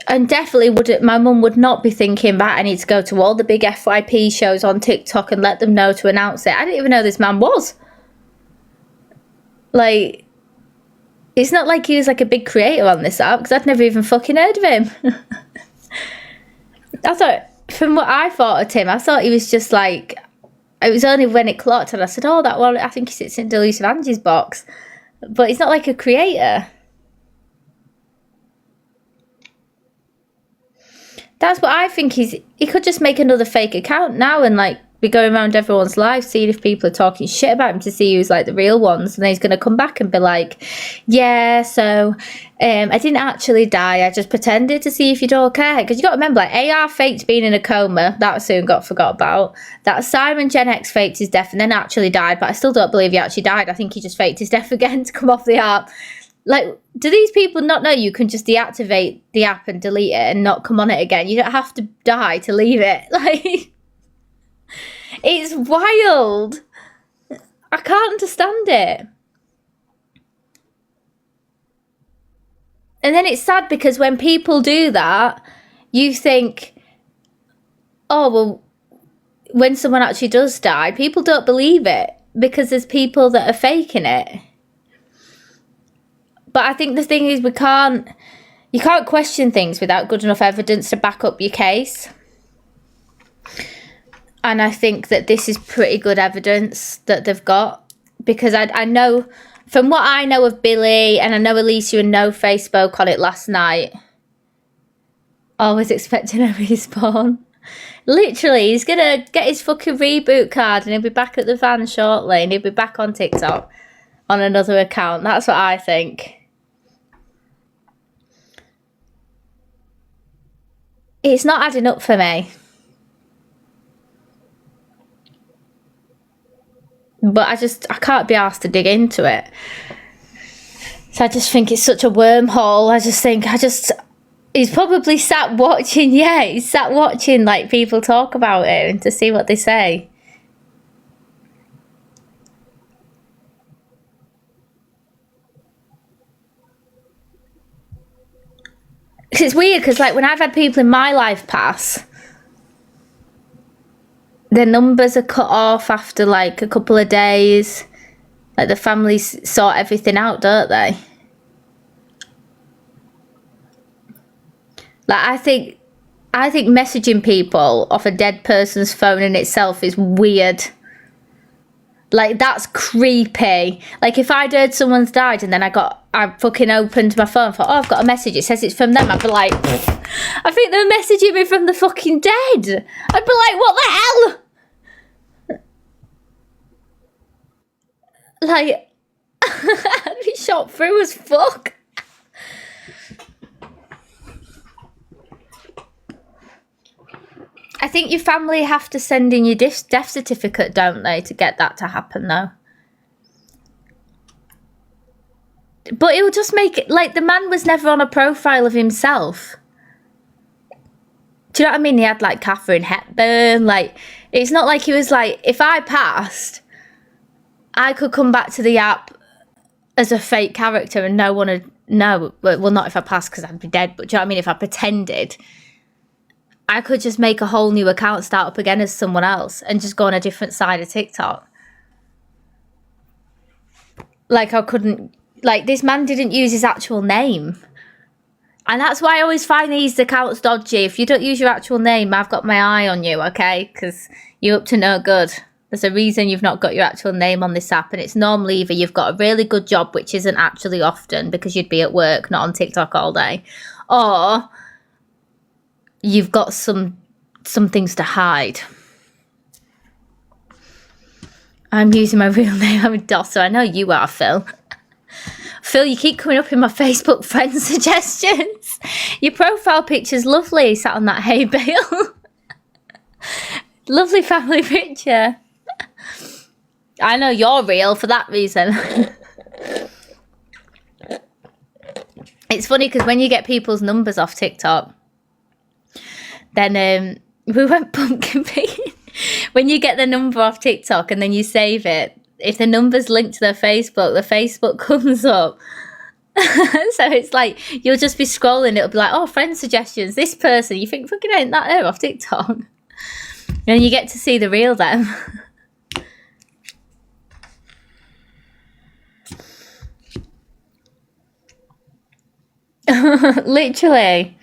And definitely my mum would not be thinking that I need to go to all the big FYP shows on TikTok and let them know to announce it. I didn't even know this man was. Like, it's not like he was like a big creator on this app, because I'd never even fucking heard of him. I thought, from what I thought of him, I thought he was just like, it was only when it clocked and I said, oh, that one, I think he sits in Delusive Angie's box. But he's not like a creator. That's what I think. He could just make another fake account now and like be going around everyone's lives seeing if people are talking shit about him to see who's like the real ones, and then he's going to come back and be like, yeah, so I didn't actually die, I just pretended to see if you'd all care. Because you got to remember, like, AR faked being in a coma, that soon got forgot about. That Simon Gen X faked his death and then actually died, but I still don't believe he actually died. I think he just faked his death again to come off the app. Like, do these people not know you can just deactivate the app and delete it and not come on it again? You don't have to die to leave it. Like, it's wild. I can't understand it. And then it's sad because when people do that, you think, oh, well, when someone actually does die, people don't believe it because there's people that are faking it. But I think the thing is, you can't question things without good enough evidence to back up your case. And I think that this is pretty good evidence that they've got. Because I know, from what I know of Billy, and I know Alicia and No Face spoke on it last night, always expecting a respawn. Literally, he's going to get his fucking reboot card and he'll be back at the van shortly and he'll be back on TikTok on another account. That's what I think. It's not adding up for me. But I can't be asked to dig into it. So I just think it's such a wormhole. He's probably sat watching, he's sat watching like people talk about it and to see what they say. It's weird because like when I've had people in my life pass, their numbers are cut off after like a couple of days. Like the families sort everything out, don't they? Like I think messaging people off a dead person's phone in itself is weird. Like that's creepy. Like if I'd heard someone's died and then I fucking opened my phone and thought, oh, I've got a message, it says it's from them, I'd be like, I think they're messaging me from the fucking dead. I'd be like, what the hell? Like, I'd be shot through as fuck. I think your family have to send in your death certificate, don't they, to get that to happen, though? But it will just make it, like, the man was never on a profile of himself. Do you know what I mean? He had, like, Catherine Hepburn, like, it's not like he was like, if I passed, I could come back to the app as a fake character and no one would know. Well, not if I passed because I'd be dead, but do you know what I mean? If I pretended, I could just make a whole new account, start up again as someone else and just go on a different side of TikTok. Like I couldn't, like this man didn't use his actual name. And that's why I always find these accounts dodgy. If you don't use your actual name, I've got my eye on you, okay? Because you're up to no good. There's a reason you've not got your actual name on this app, and it's normally either you've got a really good job, which isn't actually often because you'd be at work, not on TikTok all day, or you've got some things to hide. I'm using my real name. I'm a DOS, so I know you are, Phil. Phil, you keep coming up in my Facebook friend suggestions. Your profile picture's lovely, sat on that hay bale. Lovely family picture. I know you're real for that reason. It's funny because when you get people's numbers off TikTok, then we went pumpkin picking. When you get the number off TikTok and then you save it, if the number's linked to the Facebook comes up. So it's like you'll just be scrolling, it'll be like, oh, friend suggestions, this person, you think fucking ain't that her off TikTok. And you get to see the real them. Literally.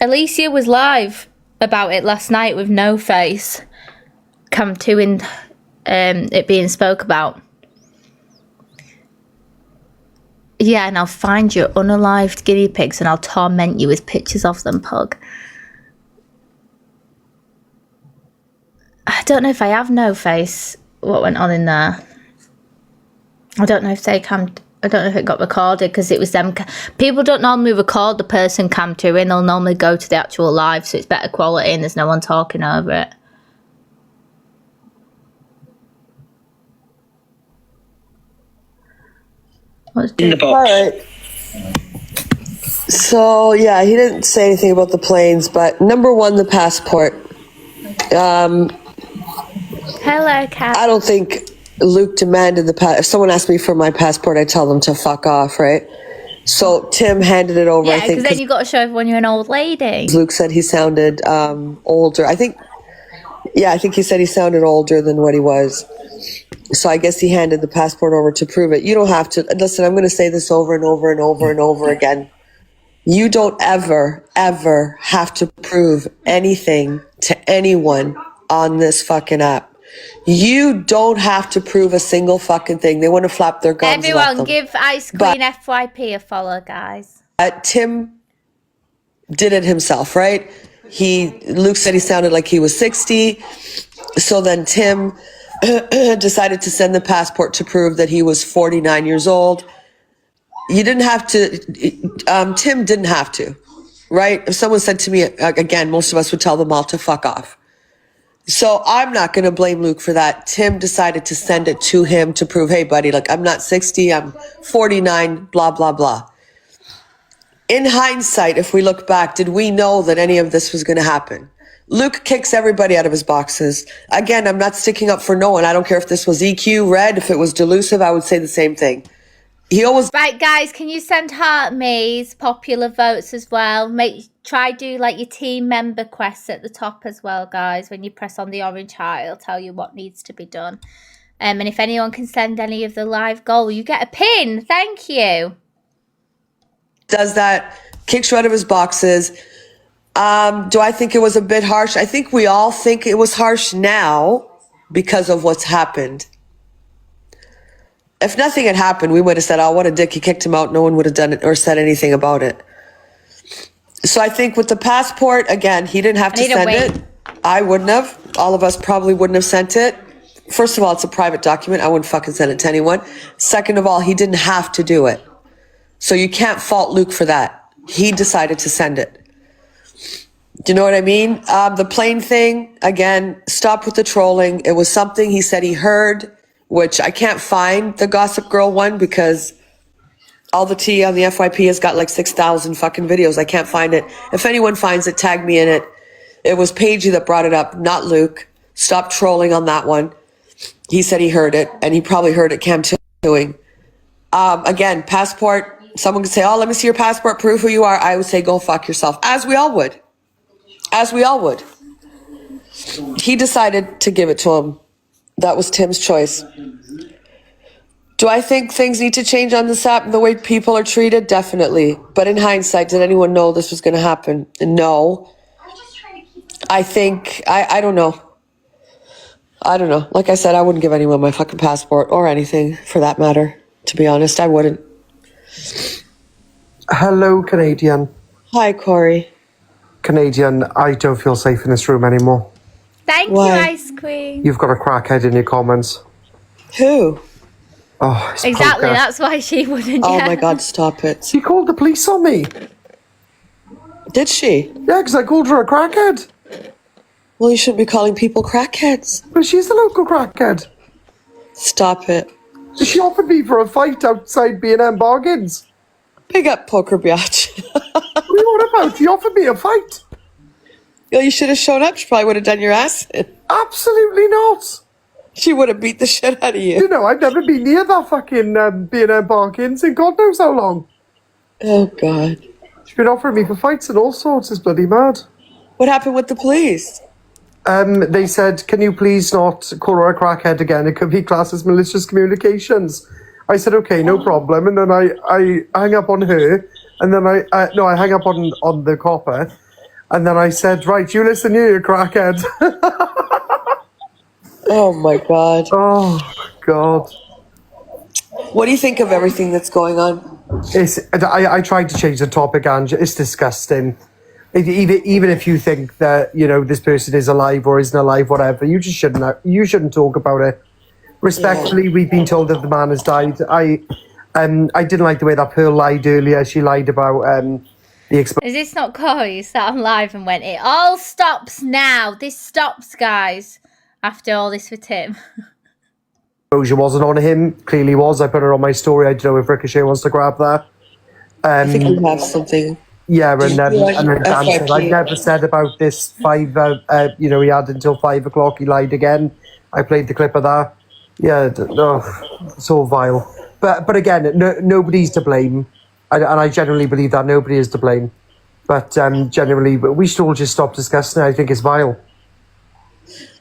Alicia was live about it last night with no face. Cam 2 in it being spoke about. Yeah, and I'll find your unalived guinea pigs and I'll torment you with pictures of them, Pug. I don't know if I have no face. What went on in there? I don't know if they cammed. I don't know if it got recorded because it was them. People don't normally record the person cam 2 in. They'll normally go to the actual live, so it's better quality and there's no one talking over it. In the box. All right. So yeah, he didn't say anything about the planes, but number one, the passport. Hello, Kat. I don't think Luke demanded the if someone asked me for my passport, I tell them to fuck off, right? So Tim handed it over. Yeah, I think because then you've got to show everyone you're an old lady. Luke said he sounded older. I think he said he sounded older than what he was. So I guess he handed the passport over to prove it. You don't have to. Listen, I'm going to say this over and over and over and over again. You don't ever, ever have to prove anything to anyone on this fucking app. You don't have to prove a single fucking thing. They want to flap their gums. Everyone, give Ice Queen FYP a follow, guys. Tim did it himself, right? Luke said he sounded like he was 60. So then Tim decided to send the passport to prove that he was 49 years old. You didn't have to. Tim didn't have to, right? If someone said to me, again, most of us would tell them all to fuck off. So I'm not going to blame Luke for that. Tim decided to send it to him to prove, hey, buddy, like, I'm not 60, I'm 49, blah, blah, blah. In hindsight, if we look back, did we know that any of this was going to happen? Luke kicks everybody out of his boxes. Again, I'm not sticking up for no one. I don't care if this was EQ, red, if it was delusive, I would say the same thing. He always... Right, guys, can you send heart me's popular votes as well? Try do like your team member quests at the top as well, guys. When you press on the orange heart, it'll tell you what needs to be done. And if anyone can send any of the live goal, you get a pin. Thank you. Does that, kicks you out of his boxes. Do I think it was a bit harsh? I think we all think it was harsh now because of what's happened. If nothing had happened, we would have said, oh, what a dick, he kicked him out. No one would have done it or said anything about it. So I think with the passport, again, he didn't have to send it. I wouldn't have. All of us probably wouldn't have sent it. First of all, it's a private document. I wouldn't fucking send it to anyone. Second of all, he didn't have to do it. So you can't fault Luke for that. He decided to send it. Do you know what I mean? The plane thing, again, stop with the trolling. It was something he said he heard, which I can't find the Gossip Girl one because all the tea on the FYP has got like 6,000 fucking videos. I can't find it. If anyone finds it, tag me in it. It was Paigey that brought it up, not Luke. Stop trolling on that one. He said he heard it, and he probably heard it Cam doing. Again, passport. Someone could say, oh, let me see your passport, prove who you are. I would say, go fuck yourself, as we all would. As we all would. He decided to give it to him. That was Tim's choice. Do I think things need to change on this app and the way people are treated? Definitely. But in hindsight, did anyone know this was going to happen? No. I think, I don't know. I don't know. Like I said, I wouldn't give anyone my fucking passport or anything for that matter. To be honest, I wouldn't. Hello, Canadian. Hi, Corey. Canadian, I don't feel safe in this room anymore. Thank you, Ice Queen. You've got a crackhead in your comments. Who? Oh, it's exactly, poker. that's why she wouldn't. Oh my God, stop it. She called the police on me. Did she? Yeah, because I called her a crackhead. Well, you shouldn't be calling people crackheads. But she's the local crackhead. Stop it. She offered me for a fight outside B&M Bargains. Big up, poker biatch. What are you on about? She offered me a fight. Well, you should have shown up. She probably would have done your ass in. Absolutely not. She would have beat the shit out of you. You know, I've never been near that fucking B&M Bargains in God knows how long. Oh, God. She's been offering me for fights and all sorts. It's bloody mad. What happened with the police? They said, can you please not call her a crackhead again? It could be classed as malicious communications. I said, okay, no problem. And then I hung up on her. And then I hung up on the copper. And then I said, right, you listen here, you crackhead. Oh, my God. Oh, God. What do you think of everything that's going on? I tried to change the topic, Ange. It's disgusting. Even if you think that, you know, this person is alive or isn't alive, whatever, you just shouldn't talk about it. Respectfully, we've been told that the man has died. I didn't like the way that Pearl lied earlier. She lied about the Is this not Corey? You sat on live and went, it all stops now. This stops, guys. After all this with Tim. exposure wasn't on him. Clearly was. I put it on my story. I don't know if Ricochet wants to grab that. I think you have something. Yeah, and then Dan said, I never said about this he had until 5 o'clock. He lied again. I played the clip of that. Yeah, it's all vile. But again, nobody's to blame. And I generally believe that nobody is to blame. But generally, we should all just stop discussing it. I think it's vile.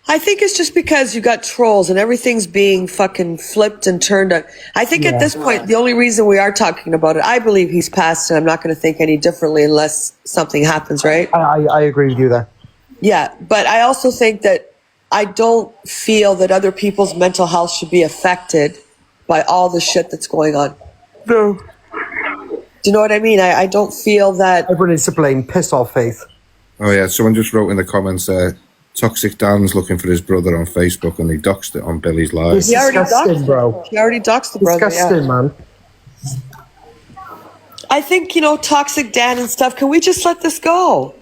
I think it's just because you got trolls and everything's being fucking flipped and turned on. I think at this point, the only reason we are talking about it, I believe he's passed, and I'm not going to think any differently unless something happens, right? I agree with you there. Yeah, but I also think that I don't feel that other people's mental health should be affected by all the shit that's going on. No. Do you know what I mean? I don't feel that... Everyone is to blame. Piss off, Faith. Oh, yeah. Someone just wrote in the comments Toxic Dan's looking for his brother on Facebook and he doxed it on Billy's live. It's disgusting, bro. He already doxed the brother, disgusting, man. I think, Toxic Dan and stuff, can we just let this go?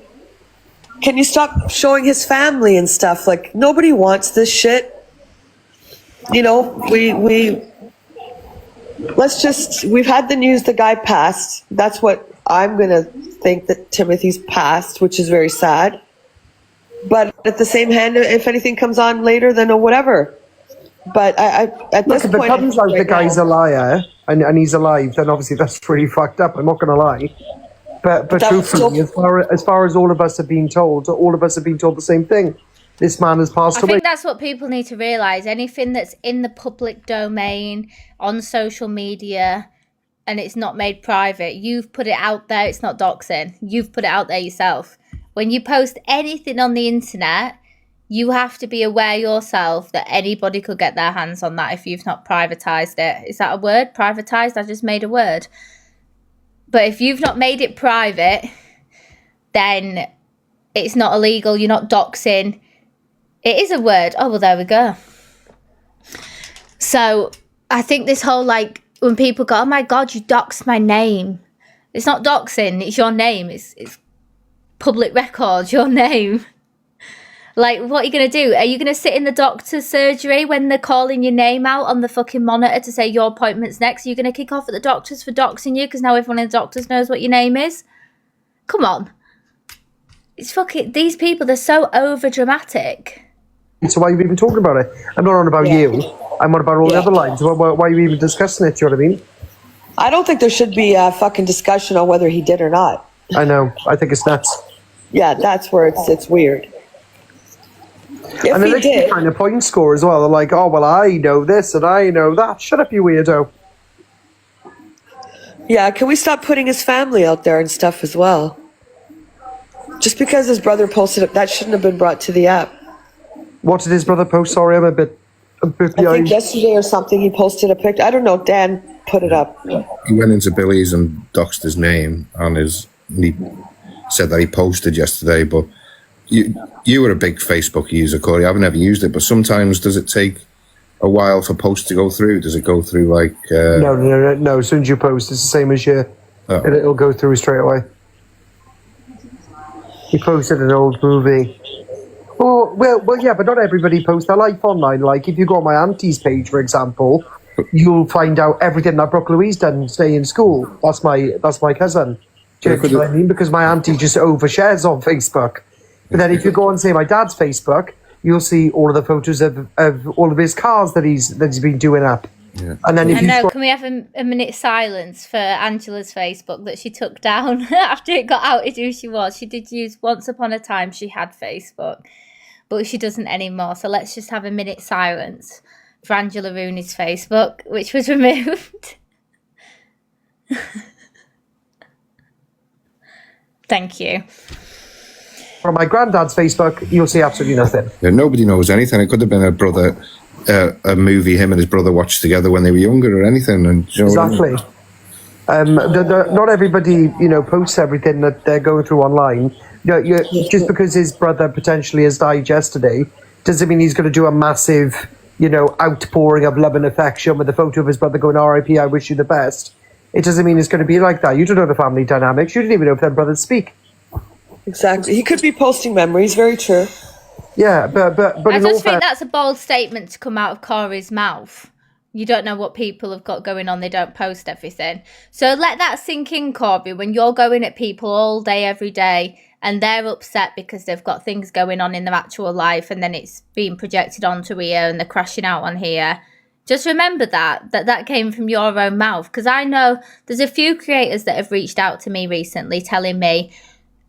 can you stop showing his family and stuff? Like, nobody wants this shit. You know, we've had the news the guy passed. That's what I'm going to think, that Timothy's passed, which is very sad. But at the same hand, if anything comes on later, then whatever. But at this Look, if it comes out the guy's a liar and he's alive, then obviously that's pretty fucked up. I'm not going to lie. But truthfully, as far as all of us have been told the same thing. This man has passed away. I think that's what people need to realise. Anything that's in the public domain, on social media, and it's not made private, you've put it out there. It's not doxing. You've put it out there yourself. When you post anything on the internet, you have to be aware yourself that anybody could get their hands on that if you've not privatised it. Is that a word? Privatised? I just made a word. But if you've not made it private, then it's not illegal. You're not doxing. It is a word. Oh, well, there we go. So I think this whole, like, when people go, oh my God, you doxed my name. It's not doxing. It's your name. It's public record, your name. Like, what are you going to do? Are you going to sit in the doctor's surgery when they're calling your name out on the fucking monitor to say your appointment's next? Are you going to kick off at the doctors for doxing you because now everyone in the doctors knows what your name is? Come on. It's fucking, these people, they're so over dramatic. So why are you even talking about it? I'm not on about you. I'm on about all the other lines. Why are you even discussing it? Do you know what I mean? I don't think there should be a fucking discussion on whether he did or not. I know. I think it's nuts. Yeah, that's where it's weird. If And he they did, kind of point score as well. They're like, oh, well, I know this and I know that. Shut up, you weirdo. yeah, can we stop putting his family out there and stuff as well? Just because his brother posted it, that shouldn't have been brought to the app. What did his brother post? Sorry, I'm a bit I think yesterday or something he posted a picture. I don't know. Dan put it up. He went into Billy's and doxed his name on his. And he said that he posted yesterday, but you were a big Facebook user, Corey. I've never used it, but sometimes does it take a while for posts to go through? Does it go through like? No. As soon as you post, it's the same as you. It'll go through straight away. He posted an old movie. Oh, well, yeah, but not everybody posts their life online. Like, if you go on my auntie's page, for example, you'll find out everything that Brooke Louise done stay in school. That's my cousin. Do you know what I mean? Because my auntie just overshares on Facebook. But then if you go on, say, my dad's Facebook, you'll see all of the photos of all of his cars that he's been doing up. Yeah. And then can we have a minute silence for Angela's Facebook that she took down after it got outed who she was? She did use, once upon a time, she had Facebook, but she doesn't anymore. So let's just have a minute silence for Angela Rooney's Facebook, which was removed. Thank you. From my granddad's Facebook, you'll see absolutely nothing. Yeah, nobody knows anything. It could have been a movie him and his brother watched together when they were younger or anything. And you know exactly. Not everybody, posts everything that they're going through online. Just because his brother potentially has died yesterday doesn't mean he's going to do a massive, outpouring of love and affection with a photo of his brother going, R.I.P., I wish you the best. It doesn't mean it's going to be like that. You don't know the family dynamics. You don't even know if their brothers speak. Exactly. He could be posting memories. Very true. Yeah, but I just think that's a bold statement to come out of Corey's mouth. You don't know what people have got going on. They don't post everything. So let that sink in, Corby, when you're going at people all day, every day, and they're upset because they've got things going on in their actual life and then it's being projected onto here and they're crashing out on here. Just remember that came from your own mouth. Because I know there's a few creators that have reached out to me recently telling me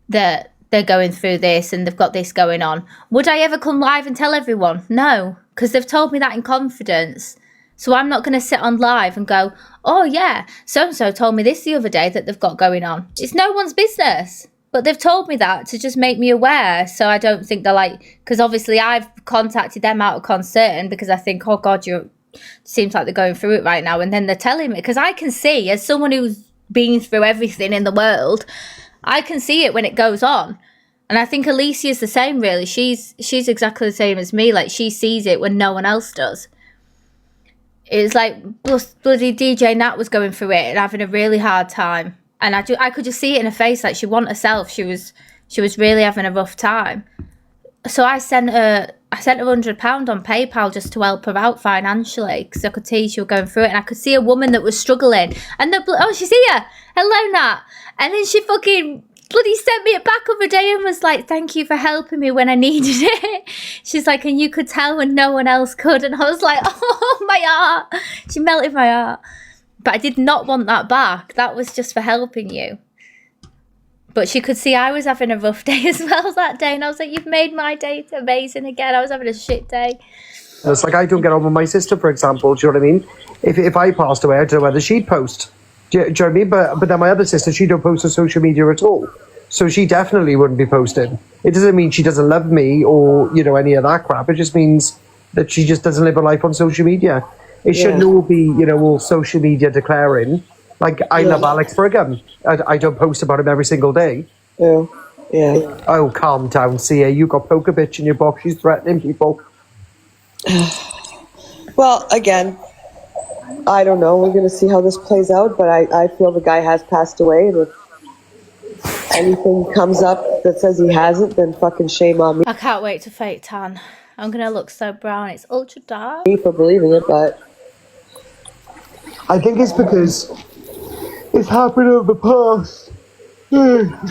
that they're going through this and they've got this going on. Would I ever come live and tell everyone? No, because they've told me that in confidence. So I'm not going to sit on live and go, oh yeah, so-and-so told me this the other day that they've got going on. It's no one's business. But they've told me that to just make me aware. So I don't think they're like, because obviously I've contacted them out of concern because I think, oh God, seems like they're going through it right now. And then they're telling me, because I can see, as someone who's been through everything in the world, I can see it when it goes on. And I think Alicia's the same, really. She's exactly the same as me. Like, she sees it when no one else does. It's like bloody DJ Nat was going through it and having a really hard time. And I could just see it in her face. Like, she wasn't herself. She She was really having a rough time. So I sent her £100 on PayPal just to help her out financially, because I could see she was going through it, and I could see a woman that was struggling. And she's here. Hello, Nat. And then she fucking bloody sent me it back other day and was like, thank you for helping me when I needed it. She's like, and you could tell when no one else could. And I was like, oh, my heart. She melted my heart. But I did not want that back. That was just for helping you. But she could see I was having a rough day as well that day. And I was like, you've made my day amazing again. I was having a shit day. It's like I don't get on with my sister, for example. Do you know what I mean? If I passed away, I don't know whether she'd post. Do you know what I mean? But then my other sister, she don't post on social media at all. So she definitely wouldn't be posting. It doesn't mean she doesn't love me or, any of that crap. It just means that she just doesn't live her life on social media. It shouldn't all be, all social media declaring. Like, I love Alex Brigham. I don't post about him every single day. Yeah. Oh, calm down, Sia. You got poker bitch in your box. She's threatening people. Well, again, I don't know. We're going to see how this plays out, but I feel the guy has passed away. And if anything comes up that says he hasn't, then fucking shame on me. I can't wait to fake tan. I'm going to look so brown. It's ultra dark. For believing it, but I think it's because it's happened in the past.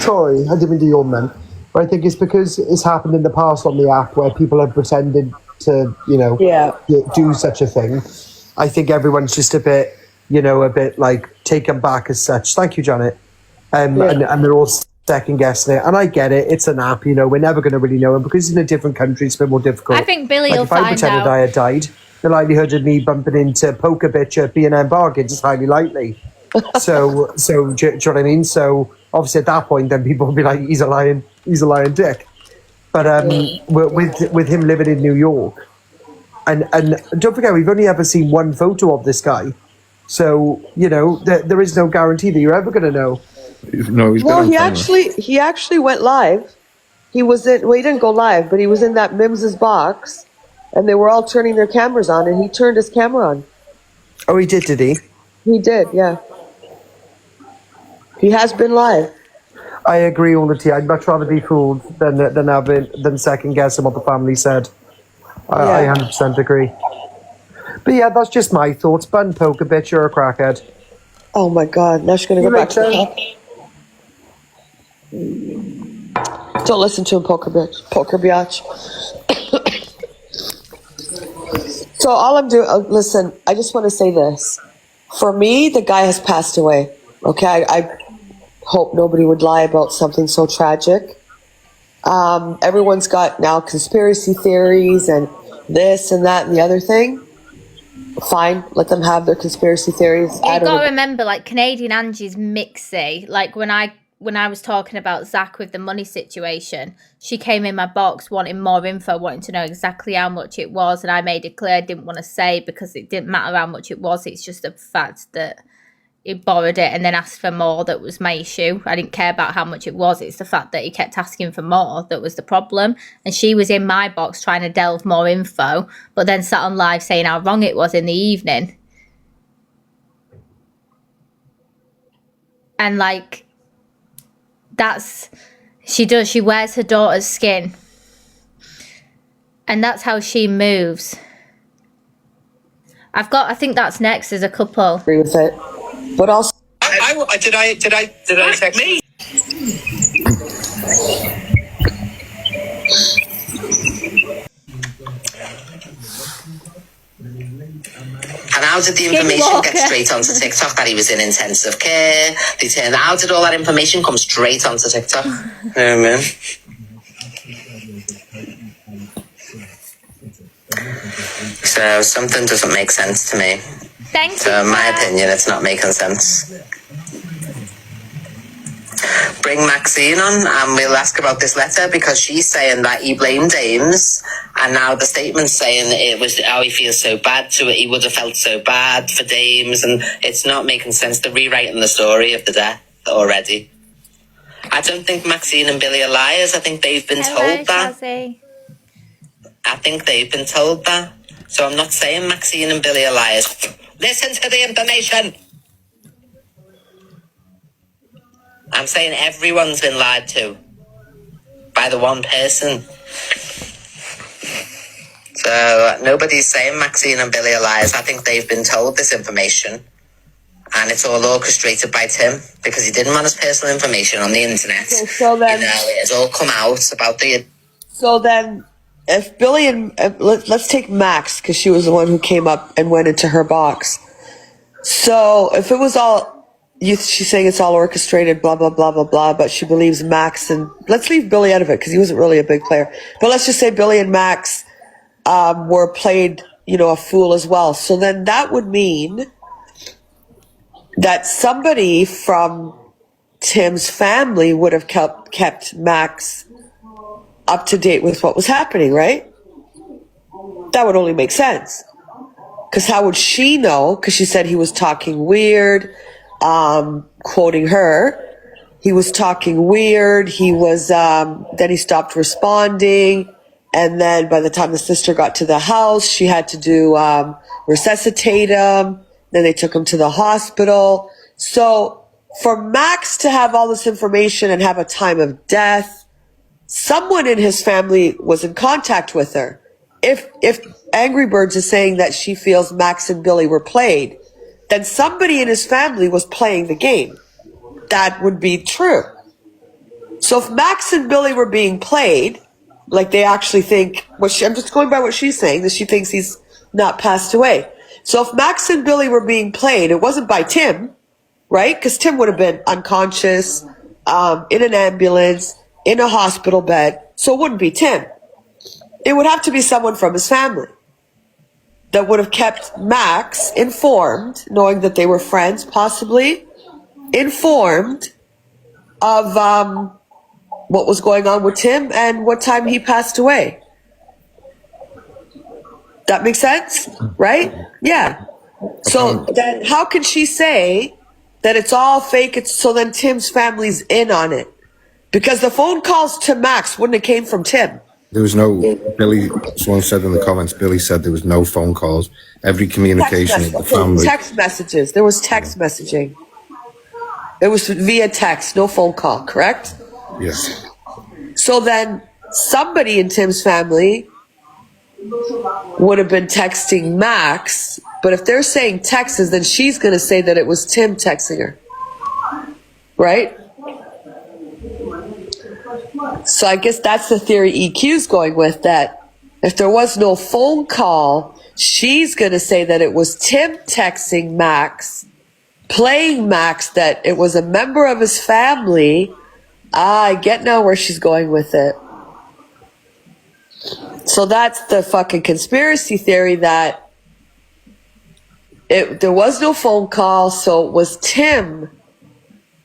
Sorry, I didn't mean to yawn then. But I think it's because it's happened in the past on the app where people have pretended to, do such a thing. I think everyone's just a bit like taken back as such. Thank you, Janet. And they're all second guessing it. And I get it. It's an app, we're never going to really know. And because it's in a different country, it's a bit more difficult. I think Billy will if I pretended I had died, the likelihood of me bumping into Poker Bitch at B&M Bargains is highly likely. So do you know what I mean? So obviously at that point, then people will be like, he's a lying dick. But with him living in New York, and don't forget, we've only ever seen one photo of this guy. So, there is no guarantee that you're ever going to know. No, he actually went live. He didn't go live, but he was in that Mims's box, and they were all turning their cameras on, and he turned his camera on. Oh, he did he? He did, yeah. He has been live. I agree all the time. I'd much rather be fooled than second guessing what the family said. I 100% agree. But yeah, that's just my thoughts. Bun, Poker Bitch, you're a crackhead. Oh my God! Now she's gonna go back to the top. Don't listen to him, Poker Biatch. So all I'm doing, listen, I just want to say this. For me, the guy has passed away. Okay, I hope nobody would lie about something so tragic. Everyone's got now conspiracy theories and this and that and the other thing. Fine, let them have their conspiracy theories. You gotta remember, like, Canadian Angie's mixy. Like, when I was talking about Zach with the money situation, she came in my box wanting more info, wanting to know exactly how much it was, and I made it clear I didn't want to say because it didn't matter how much it was. It's just the fact that he borrowed it and then asked for more that was my issue. I didn't care about how much it was. It's the fact that he kept asking for more that was the problem. And she was in my box trying to delve more info, but then sat on live saying how wrong it was in the evening. And like, she wears her daughter's skin. And that's how she moves. I think that's next as a couple. Agree with it. But also, did I text me? And how did the information get straight onto TikTok that he was in intensive care? How did all that information come straight onto TikTok? Yeah, man. So something doesn't make sense to me. Thank you. So in my opinion, it's not making sense. Bring Maxine on and we'll ask about this letter, because she's saying that he blamed Dames, and now the statement's saying it was how he feels so bad to it. He would have felt so bad for Dames, and it's not making sense. They're rewriting the story of the death already. I don't think Maxine and Billy are liars. I think they've been told that. Shazzy. I think they've been told that. So I'm not saying Maxine and Billy are liars. Listen to the information. I'm saying everyone's been lied to. by the one person. So nobody's saying Maxine and Billy are liars. I think they've been told this information. And it's all orchestrated by Tim because he didn't want his personal information on the internet. Okay, so then, it has all come out about the... So then, if Billy and... let's take Max, because she was the one who came up and went into her box. So, if it was all... she's saying it's all orchestrated, blah, blah, blah, blah, blah, but she believes Max and... Let's leave Billy out of it, because he wasn't really a big player. But let's just say Billy and Max were played, a fool as well. So then that would mean that somebody from Tim's family would have kept Max up to date with what was happening, right? That would only make sense. Because how would she know? Because she said he was talking weird, quoting her. He was talking weird. He was, then he stopped responding. And then by the time the sister got to the house, she had to do, resuscitate him. Then they took him to the hospital. So for Max to have all this information and have a time of death, someone in his family was in contact with her. If Angry Birds is saying that she feels Max and Billy were played, then somebody in his family was playing the game. That would be true. So if Max and Billy were being played, like they actually think, I'm just going by what she's saying, that she thinks he's not passed away. So if Max and Billy were being played, it wasn't by Tim, right? Because Tim would have been unconscious, in an ambulance, in a hospital bed. So it wouldn't be Tim. It would have to be someone from his family that would have kept Max informed, knowing that they were friends, possibly informed of what was going on with Tim and what time he passed away. That makes sense, right? Yeah. So then how can she say that it's all fake? So then Tim's family's in on it. Because the phone calls to Max wouldn't have came from Tim. There was no, Billy, someone said in the comments, Billy said there was no phone calls. Every communication with the family. Text messages. There was text messaging. It was via text, no phone call, correct? Yes. So then somebody in Tim's family would have been texting Max, but if they're saying texts, then she's going to say that it was Tim texting her. Right? So I guess that's the theory EQ's going with, that if there was no phone call, she's going to say that it was Tim texting Max, playing Max, that it was a member of his family. I get now where she's going with it. So that's the fucking conspiracy theory, that there was no phone call, so it was Tim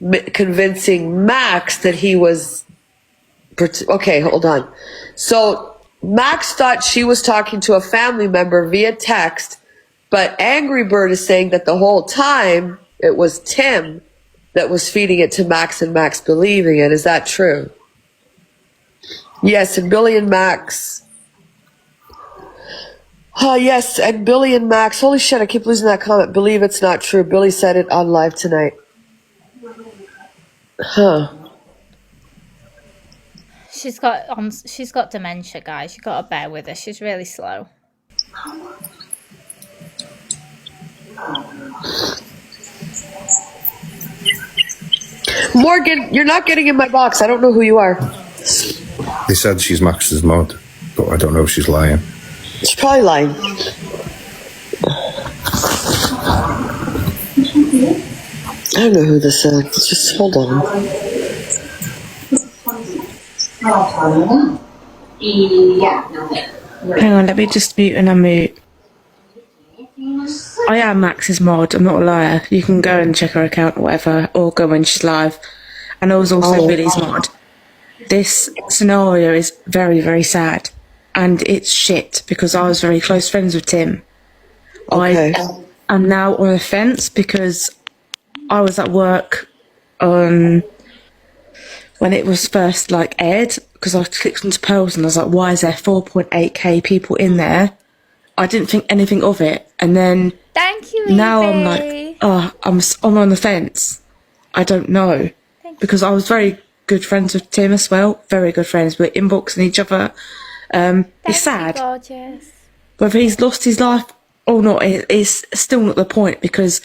convincing Max that he was... Okay, hold on. So Max thought she was talking to a family member via text, but Angry Bird is saying that the whole time it was Tim that was feeding it to Max and Max believing it. Is that true? Yes, and Billy and Max... Oh, yes, and Billy and Max, holy shit, I keep losing that comment. Believe it's not true. Billy said it on live tonight. Huh. She's got dementia, guys. You got to bear with her. She's really slow. Morgan, you're not getting in my box. I don't know who you are. They said she's Max's mod, but I don't know if she's lying. She's probably lying. I don't know who this is. Just hold on. Hang on, let me just mute and unmute. I am Max's mod, I'm not a liar. You can go and check her account or whatever, or go when she's live. And I was also Billy's mod. This scenario is very, very sad. And it's shit, because I was very close friends with Tim. Okay. I am now on the fence because I was at work when it was first aired, because I clicked onto polls and I was like, why is there 4.8k people in there? I didn't think anything of it, and then thank you, now Evie. I'm like, oh, I'm on the fence. I don't know, because I was very good friends with Tim as well. Very good friends. We're inboxing each other. It's sad. Gorgeous. Whether he's lost his life or not, it's still not the point, because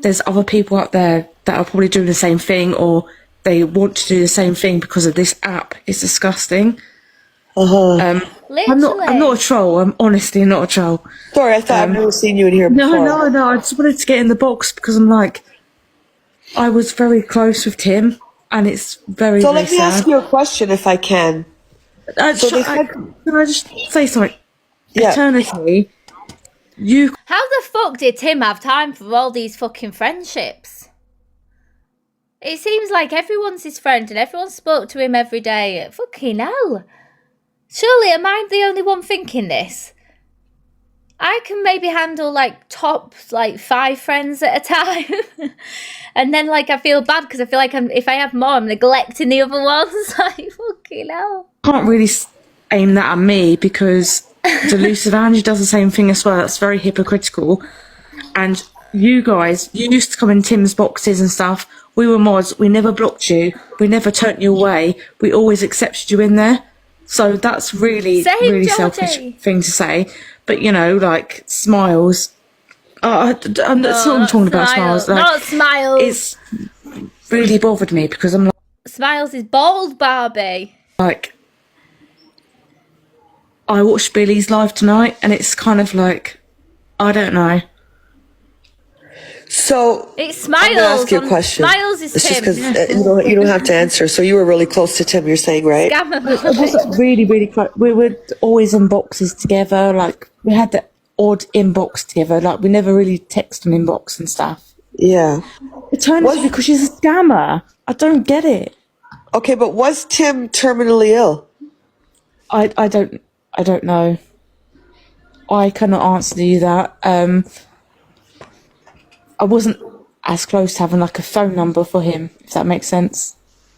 there's other people out there that are probably doing the same thing, or they want to do the same thing because of this app. It's disgusting. I'm not a troll. I'm honestly not a troll. Sorry, I thought I've never seen you in here before. No. I just wanted to get in the box because I'm like, I was very close with Tim, and it's very, So very let me sad. ask you a question, if I can. Can I just say something? Yeah. Eternity. How the fuck did Tim have time for all these fucking friendships? It seems like everyone's his friend and everyone spoke to him every day. Fucking hell. Surely am I the only one thinking this? I can maybe handle top 5 friends at a time. And then I feel bad because I feel like if I have more, I'm neglecting the other ones. Fucking hell. Can't really aim that at me, because Delusive Angie does the same thing as well. That's very hypocritical. And you guys, you used to come in Tim's boxes and stuff. We were mods. We never blocked you. We never turned you away. We always accepted you in there. So that's really selfish thing to say. But, Smiles. That's not what I'm talking about, Smiles. Not Smiles. It's really bothered me, because I'm Smiles is bald, Barbie. I watched Billy's live tonight, and it's kind of I don't know. So it's Smiles. I'm gonna ask you a question. Smiles is it's Tim. Just because you don't have to answer. So you were really close to Tim, you're saying, right? It wasn't really, really close. We were always in boxes together. We had the odd inbox together. We never really text on inbox and stuff. Yeah. Eternity, because she's a scammer. I don't get it. Okay, but was Tim terminally ill? I don't know. I cannot answer you that. I wasn't as close to having a phone number for him, if that makes sense.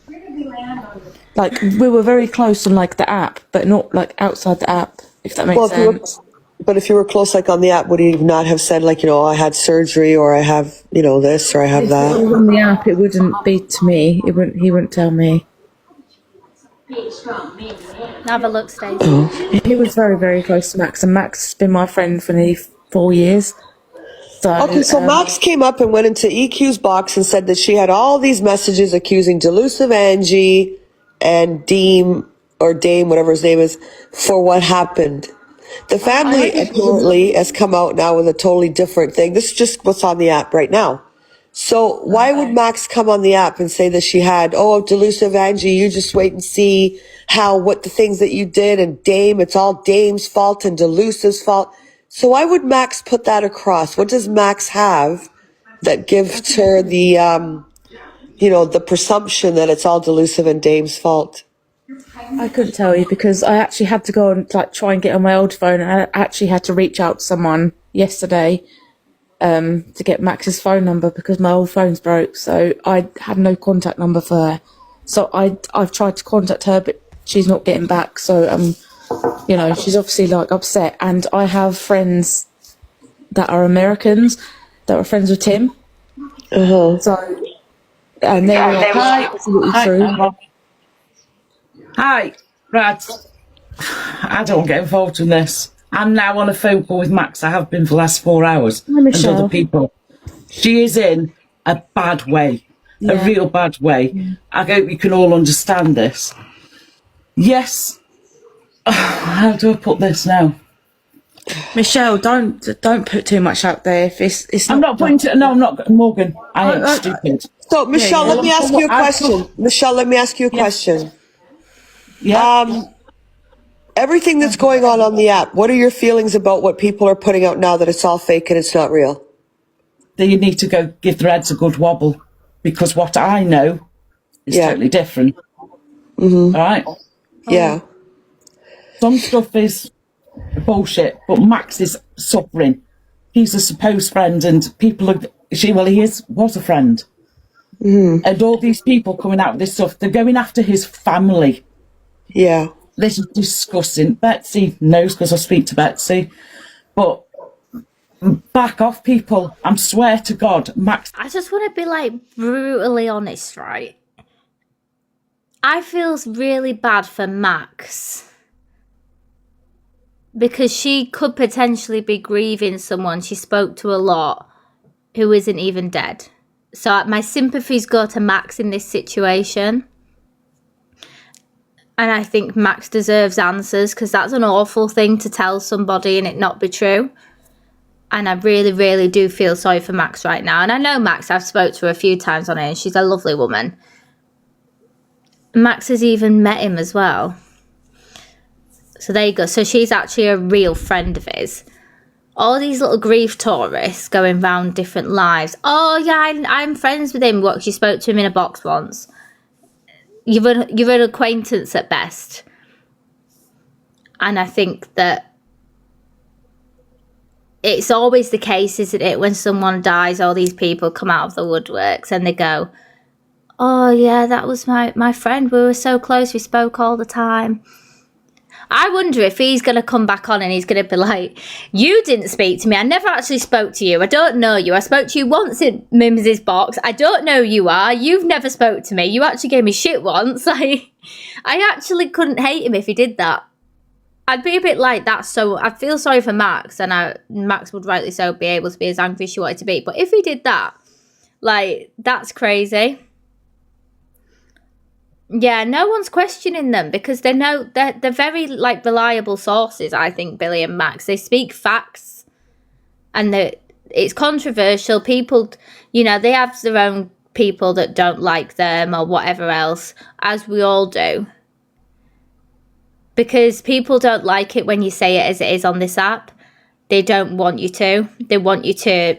We were very close on the app, but not outside the app, if that makes sense. But if you were close on the app, would he not have said I had surgery, or I have this, or I have that? If it was on the app, it wouldn't be to me. He wouldn't tell me. Have a look, Stacey. He was very, very close to Max, and Max has been my friend for nearly 4 years. So Max came up and went into EQ's box and said that she had all these messages accusing Delusive Angie and Dame, whatever his name is, for what happened. The family apparently has come out now with a totally different thing. This is just what's on the app right now. So why would Max come on the app and say that she had, Delusive Angie, you just wait and see what the things that you did, and Dame, it's all Dame's fault and Delusive's fault. So why would Max put that across? What does Max have that gives her the, the presumption that it's all Delusive and Dame's fault? I couldn't tell you, because I actually had to go and try and get on my old phone, and I actually had to reach out to someone yesterday to get Max's phone number, because my old phone's broke, so I had no contact number for her. So I've tried to contact her, but she's not getting back, so she's obviously upset. And I have friends that are Americans that are friends with Tim. So, and they were absolutely true. Hi, Brad. I don't get involved in this. I'm now on a phone call with Max. I have been for the last 4 hours. Hi, Michelle. And other people. She is in a bad way, a real bad way. Yeah. I hope you can all understand this. Yes. How do I put this now? Michelle, don't put too much out there. If it's I'm not putting it. No, I'm not, Morgan. I ain't stupid. So, Michelle, let me ask you a question. Michelle, let me ask you a question. Yeah. Everything that's going on the app, what are your feelings about what people are putting out now that it's all fake and it's not real? They need to go give their heads a good wobble, because what I know is totally different. Mm-hmm. All right? Yeah. Some stuff is bullshit, but Max is suffering. He's a supposed friend, and people are... was a friend. Mm-hmm. And all these people coming out with this stuff, they're going after his family. Yeah. This is disgusting. Betsy knows, because I speak to Betsy. But back off, people. I swear to God, Max... I just want to be brutally honest, right? I feel really bad for Max because she could potentially be grieving someone she spoke to a lot who isn't even dead. So my sympathies go to Max in this situation. And I think Max deserves answers because that's an awful thing to tell somebody and it not be true. And I really, really do feel sorry for Max right now. And I know Max, I've spoke to her a few times on it and she's a lovely woman. Max has even met him as well. So there you go. So she's actually a real friend of his. All these little grief tourists going round different lives. Oh yeah, I'm friends with him. What, she spoke to him in a box once. You're an acquaintance at best. And I think that it's always the case, isn't it? When someone dies, all these people come out of the woodworks and they go, oh yeah, that was my friend. We were so close. We spoke all the time. I wonder if he's going to come back on and he's going to be like, you didn't speak to me. I never actually spoke to you. I don't know you. I spoke to you once in Mims's box. I don't know who you are. You've never spoke to me. You actually gave me shit once. Like, I actually couldn't hate him if he did that. I'd be a bit like that. So I'd feel sorry for Max, and Max would rightly so be able to be as angry as she wanted to be. But if he did that, like, that's crazy. Yeah, no one's questioning them because they know they're very, like, reliable sources, I think, Billy and Max. They speak facts and it's controversial. People, you know, they have their own people that don't like them or whatever else, as we all do. Because people don't like it when you say it as it is on this app. They don't want you to. They want you to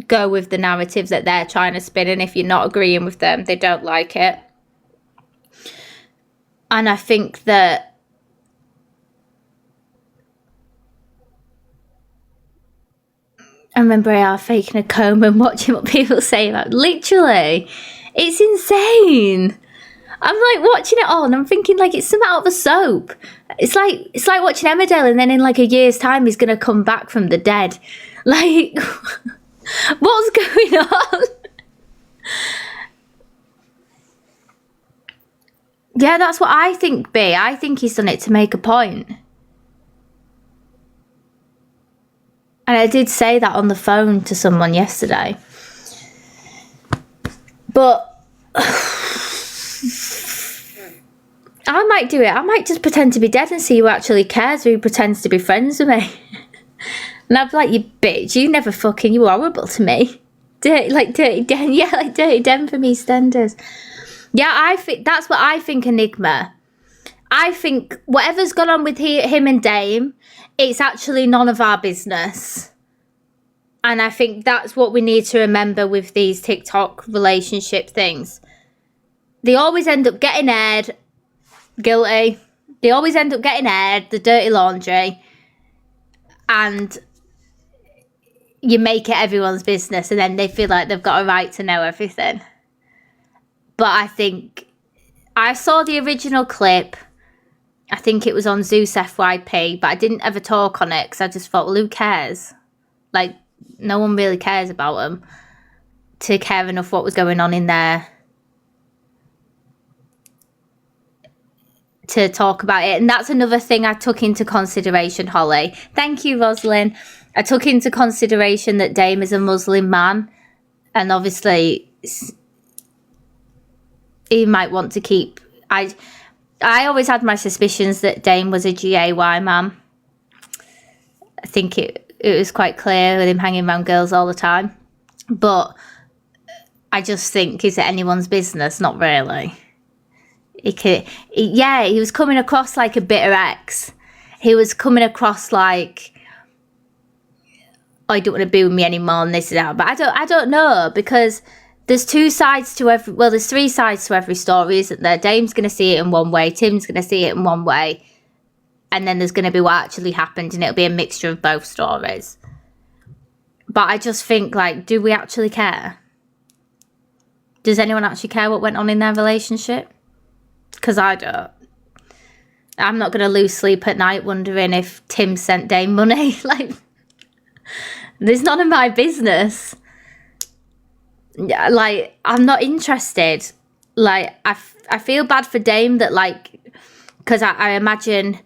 go with the narrative that they're trying to spin, and if you're not agreeing with them, they don't like it. And I think that I remember faking a comb and watching what people say about, literally, it's insane. I'm like watching it all and I'm thinking like it's something out of a soap. It's like watching Emmerdale and then in like a year's time he's gonna come back from the dead. Like, what's going on? Yeah, that's what I think, B. I think he's done it to make a point. And I did say that on the phone to someone yesterday. But I might do it. I might just pretend to be dead and see who actually cares, who pretends to be friends with me. And I'd be like, you bitch, you never fucking, you were horrible to me. Dirty Den. Yeah, like Dirty Den from EastEnders. Yeah, I think that's what I think, Enigma. I think whatever's gone on with him and Dame, it's actually none of our business. And I think that's what we need to remember with these TikTok relationship things. They always end up getting aired. Guilty. They always end up getting aired, the dirty laundry. And you make it everyone's business and then they feel like they've got a right to know everything. But I think I saw the original clip. I think it was on Zeus FYP, but I didn't ever talk on it because I just thought, well, who cares? Like, no one really cares about them to care enough what was going on in there to talk about it. And that's another thing I took into consideration, Holly. Thank you, Rosalind. I took into consideration that Dame is a Muslim man, and obviously he might want to keep... I always had my suspicions that Dame was a GAY man. I think it was quite clear with him hanging around girls all the time. But I just think, is it anyone's business? Not really. He was coming across like a bitter ex. He was coming across like, oh, you don't want to be with me anymore and this and that. But I don't know, because there's two sides to every... Well, there's three sides to every story, isn't there? Dame's going to see it in one way. Tim's going to see it in one way. And then there's going to be what actually happened, and it'll be a mixture of both stories. But I just think, like, do we actually care? Does anyone actually care what went on in their relationship? Because I don't. I'm not going to lose sleep at night wondering if Tim sent Dame money. Like, there's none of my business. Like, I'm not interested. like, I feel bad for Dame that, like, because I imagine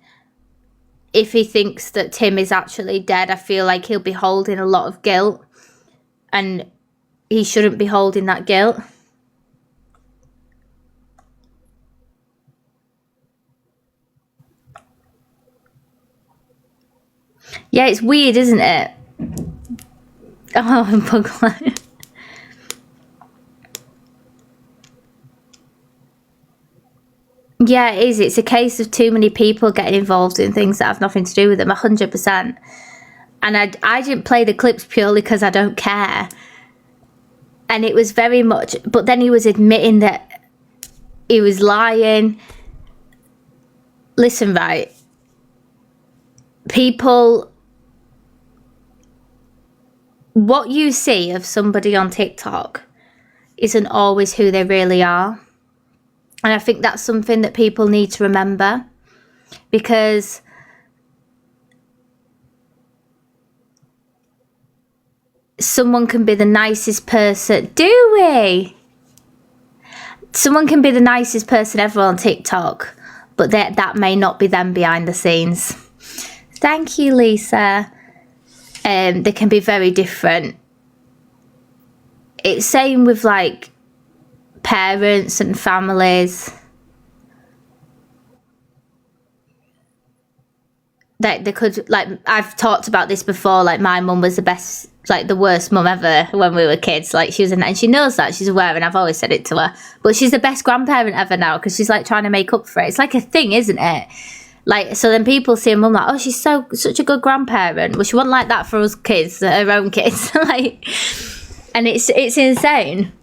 if he thinks that Tim is actually dead, I feel like he'll be holding a lot of guilt, and he shouldn't be holding that guilt. Yeah, it's weird, isn't it? Oh, Bugline. Yeah, it is. It's a case of too many people getting involved in things that have nothing to do with them, 100%. And I didn't play the clips purely because I don't care. And it was very much, but then he was admitting that he was lying. Listen, right. People, what you see of somebody on TikTok isn't always who they really are. And I think that's something that people need to remember, because someone can be the nicest person. Do we? Someone can be the nicest person ever on TikTok, but that may not be them behind the scenes. Thank you, Lisa. They can be very different. It's same with like parents and families. That they could, like, I've talked about this before, like my mum was the best, like the worst mum ever when we were kids. Like she was, and she knows that, she's aware, and I've always said it to her. But she's the best grandparent ever now, because she's like trying to make up for it. It's like a thing, isn't it? Like, so then people see a mum like, oh, she's such a good grandparent. Well, she wasn't like that for us kids, her own kids. Like, and it's insane.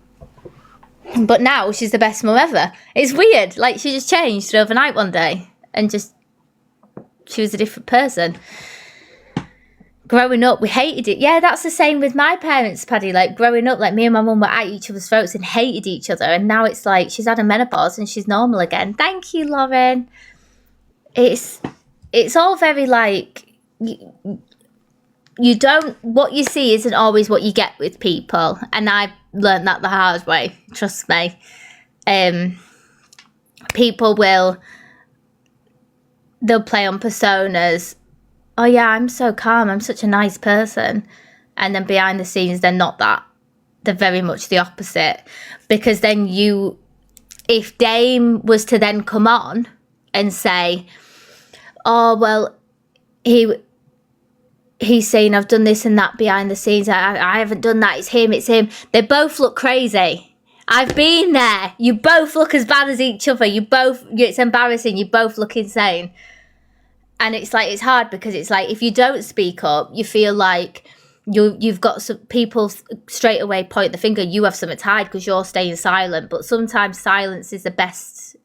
But now she's the best mum ever. It's weird. Like, she just changed overnight one day, and just, she was a different person. Growing up, we hated it. Yeah, that's the same with my parents, Paddy. Like, growing up, like, me and my mum were at each other's throats and hated each other. And now it's like, she's had a menopause and she's normal again. Thank you, Lauren. It's all very, like, you don't, what you see isn't always what you get with people. And I learned that the hard way, trust me. People they'll play on personas. Oh yeah, I'm so calm, I'm such a nice person. And then behind the scenes, they're not that. They're very much the opposite. Because then if Dame was to then come on and say, oh, well, he's saying I've done this and that behind the scenes. I haven't done that. It's him. They both look crazy. I've been there. You both look as bad as each other. It's embarrassing. You both look insane. And it's like, it's hard, because it's like, if you don't speak up, you feel like you've got some people straight away point the finger. You have something to hide because you're staying silent. But sometimes silence is the best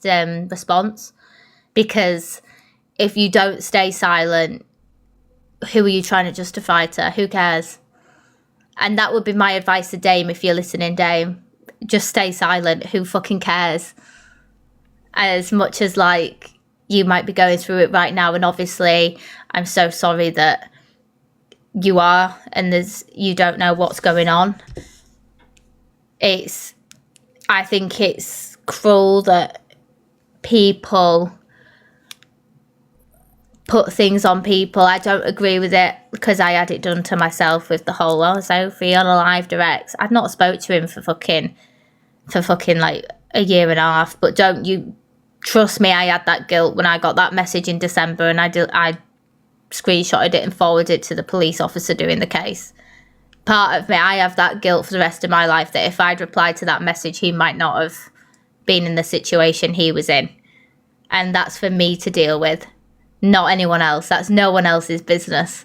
response, because if you don't stay silent, who are you trying to justify to? Who cares? And that would be my advice to Dame, if you're listening, Dame. Just stay silent. Who fucking cares? As much as, like, you might be going through it right now, and obviously I'm so sorry that you are, and you don't know what's going on. I think it's cruel that people put things on people. I don't agree with it, because I had it done to myself with the whole, oh, Sophie on a live direct. I'd not spoke to him for fucking like a year and a half. But don't you trust me, I had that guilt when I got that message in December, and I screenshotted it and forwarded it to the police officer doing the case. Part of me, I have that guilt for the rest of my life, that if I'd replied to that message, he might not have been in the situation he was in. And that's for me to deal with, not anyone else. That's no one else's business.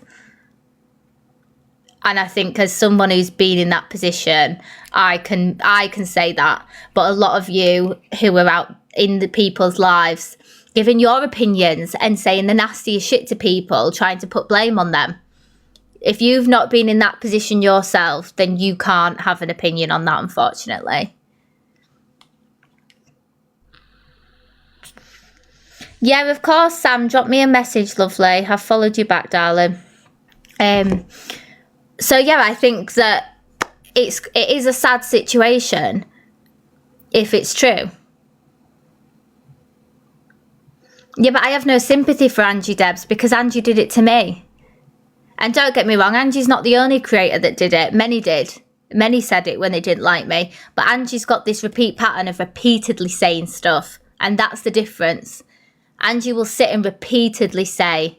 And I think, as someone who's been in that position, I can say that. But a lot of you who are out in the people's lives, giving your opinions and saying the nastiest shit to people, trying to put blame on them. If you've not been in that position yourself, then you can't have an opinion on that, unfortunately. Yeah, of course, Sam. Drop me a message, lovely. I've followed you back, darling. So yeah, I think that it is a sad situation, if it's true. Yeah, but I have no sympathy for Angie, Debs, because Angie did it to me. And don't get me wrong, Angie's not the only creator that did it. Many did. Many said it when they didn't like me. But Angie's got this repeat pattern of repeatedly saying stuff. And that's the difference. Angie will sit and repeatedly say,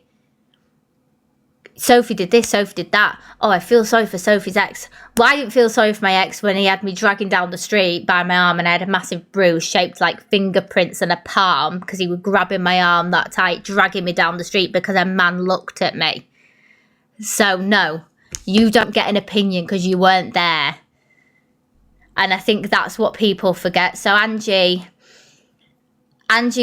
Sophie did this, Sophie did that. Oh, I feel sorry for Sophie's ex. Well, I didn't feel sorry for my ex when he had me dragging down the street by my arm and I had a massive bruise shaped like fingerprints and a palm because he was grabbing my arm that tight, dragging me down the street because a man looked at me. So, no, you don't get an opinion because you weren't there. And I think that's what people forget. So, Angie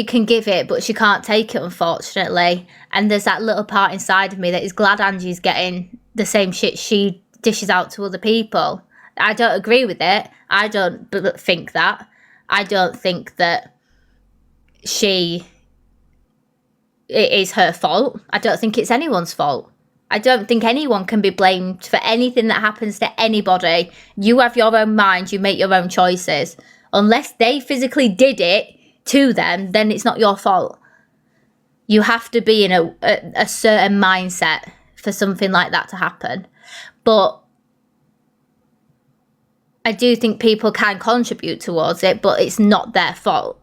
can give it, but she can't take it, unfortunately. And there's that little part inside of me that is glad Angie's getting the same shit she dishes out to other people. I don't agree with it. I don't think that. I don't think that it is her fault. I don't think it's anyone's fault. I don't think anyone can be blamed for anything that happens to anybody. You have your own mind. You make your own choices. Unless they physically did it to them, then it's not your fault. You have to be in a certain mindset for something like that to happen. But I do think people can contribute towards it, but it's not their fault.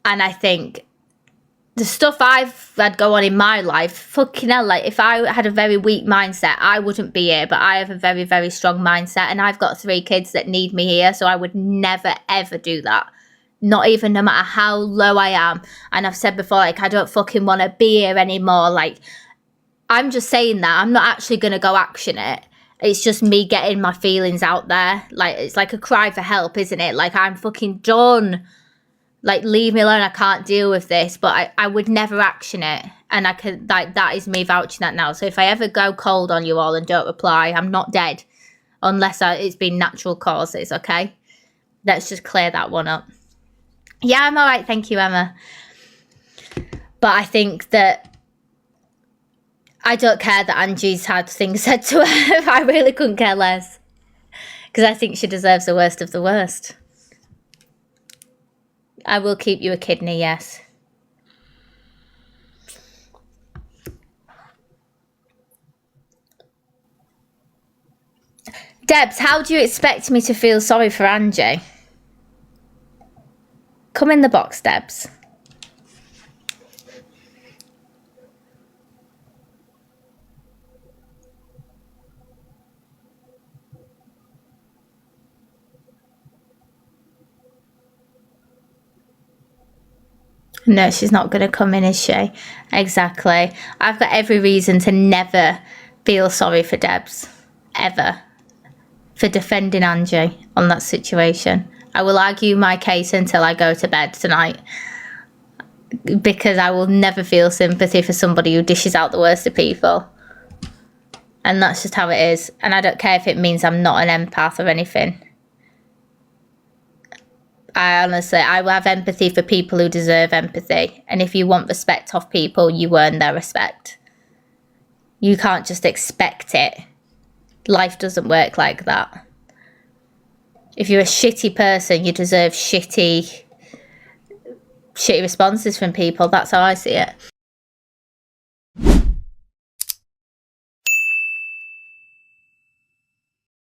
And I think the stuff I've had go on in my life, fucking hell, like if I had a very weak mindset, I wouldn't be here, but I have a very, very strong mindset and I've got 3 kids that need me here, so I would never, ever do that. Not even no matter how low I am. And I've said before, like, I don't fucking want to be here anymore. Like, I'm just saying that. I'm not actually going to go action it. It's just me getting my feelings out there. Like, it's like a cry for help, isn't it? Like, I'm fucking done. Like, leave me alone, I can't deal with this. But I would never action it. And I could, like, that is me vouching that now. So if I ever go cold on you all and don't reply, I'm not dead. Unless it's been natural causes, okay? Let's just clear that one up. Yeah, I'm all right, thank you, Emma. But I think that I don't care that Angie's had things said to her. I really couldn't care less. Because I think she deserves the worst of the worst. I will keep you a kidney, yes. Debs, how do you expect me to feel sorry for Angie? Come in the box, Debs. No, she's not going to come in, is she? Exactly. I've got every reason to never feel sorry for Debs. Ever. For defending Angie on that situation. I will argue my case until I go to bed tonight. Because I will never feel sympathy for somebody who dishes out the worst of people. And that's just how it is. And I don't care if it means I'm not an empath or anything. I will have empathy for people who deserve empathy. And if you want respect off people, you earn their respect. You can't just expect it. Life doesn't work like that. If you're a shitty person, you deserve shitty responses from people. That's how I see it.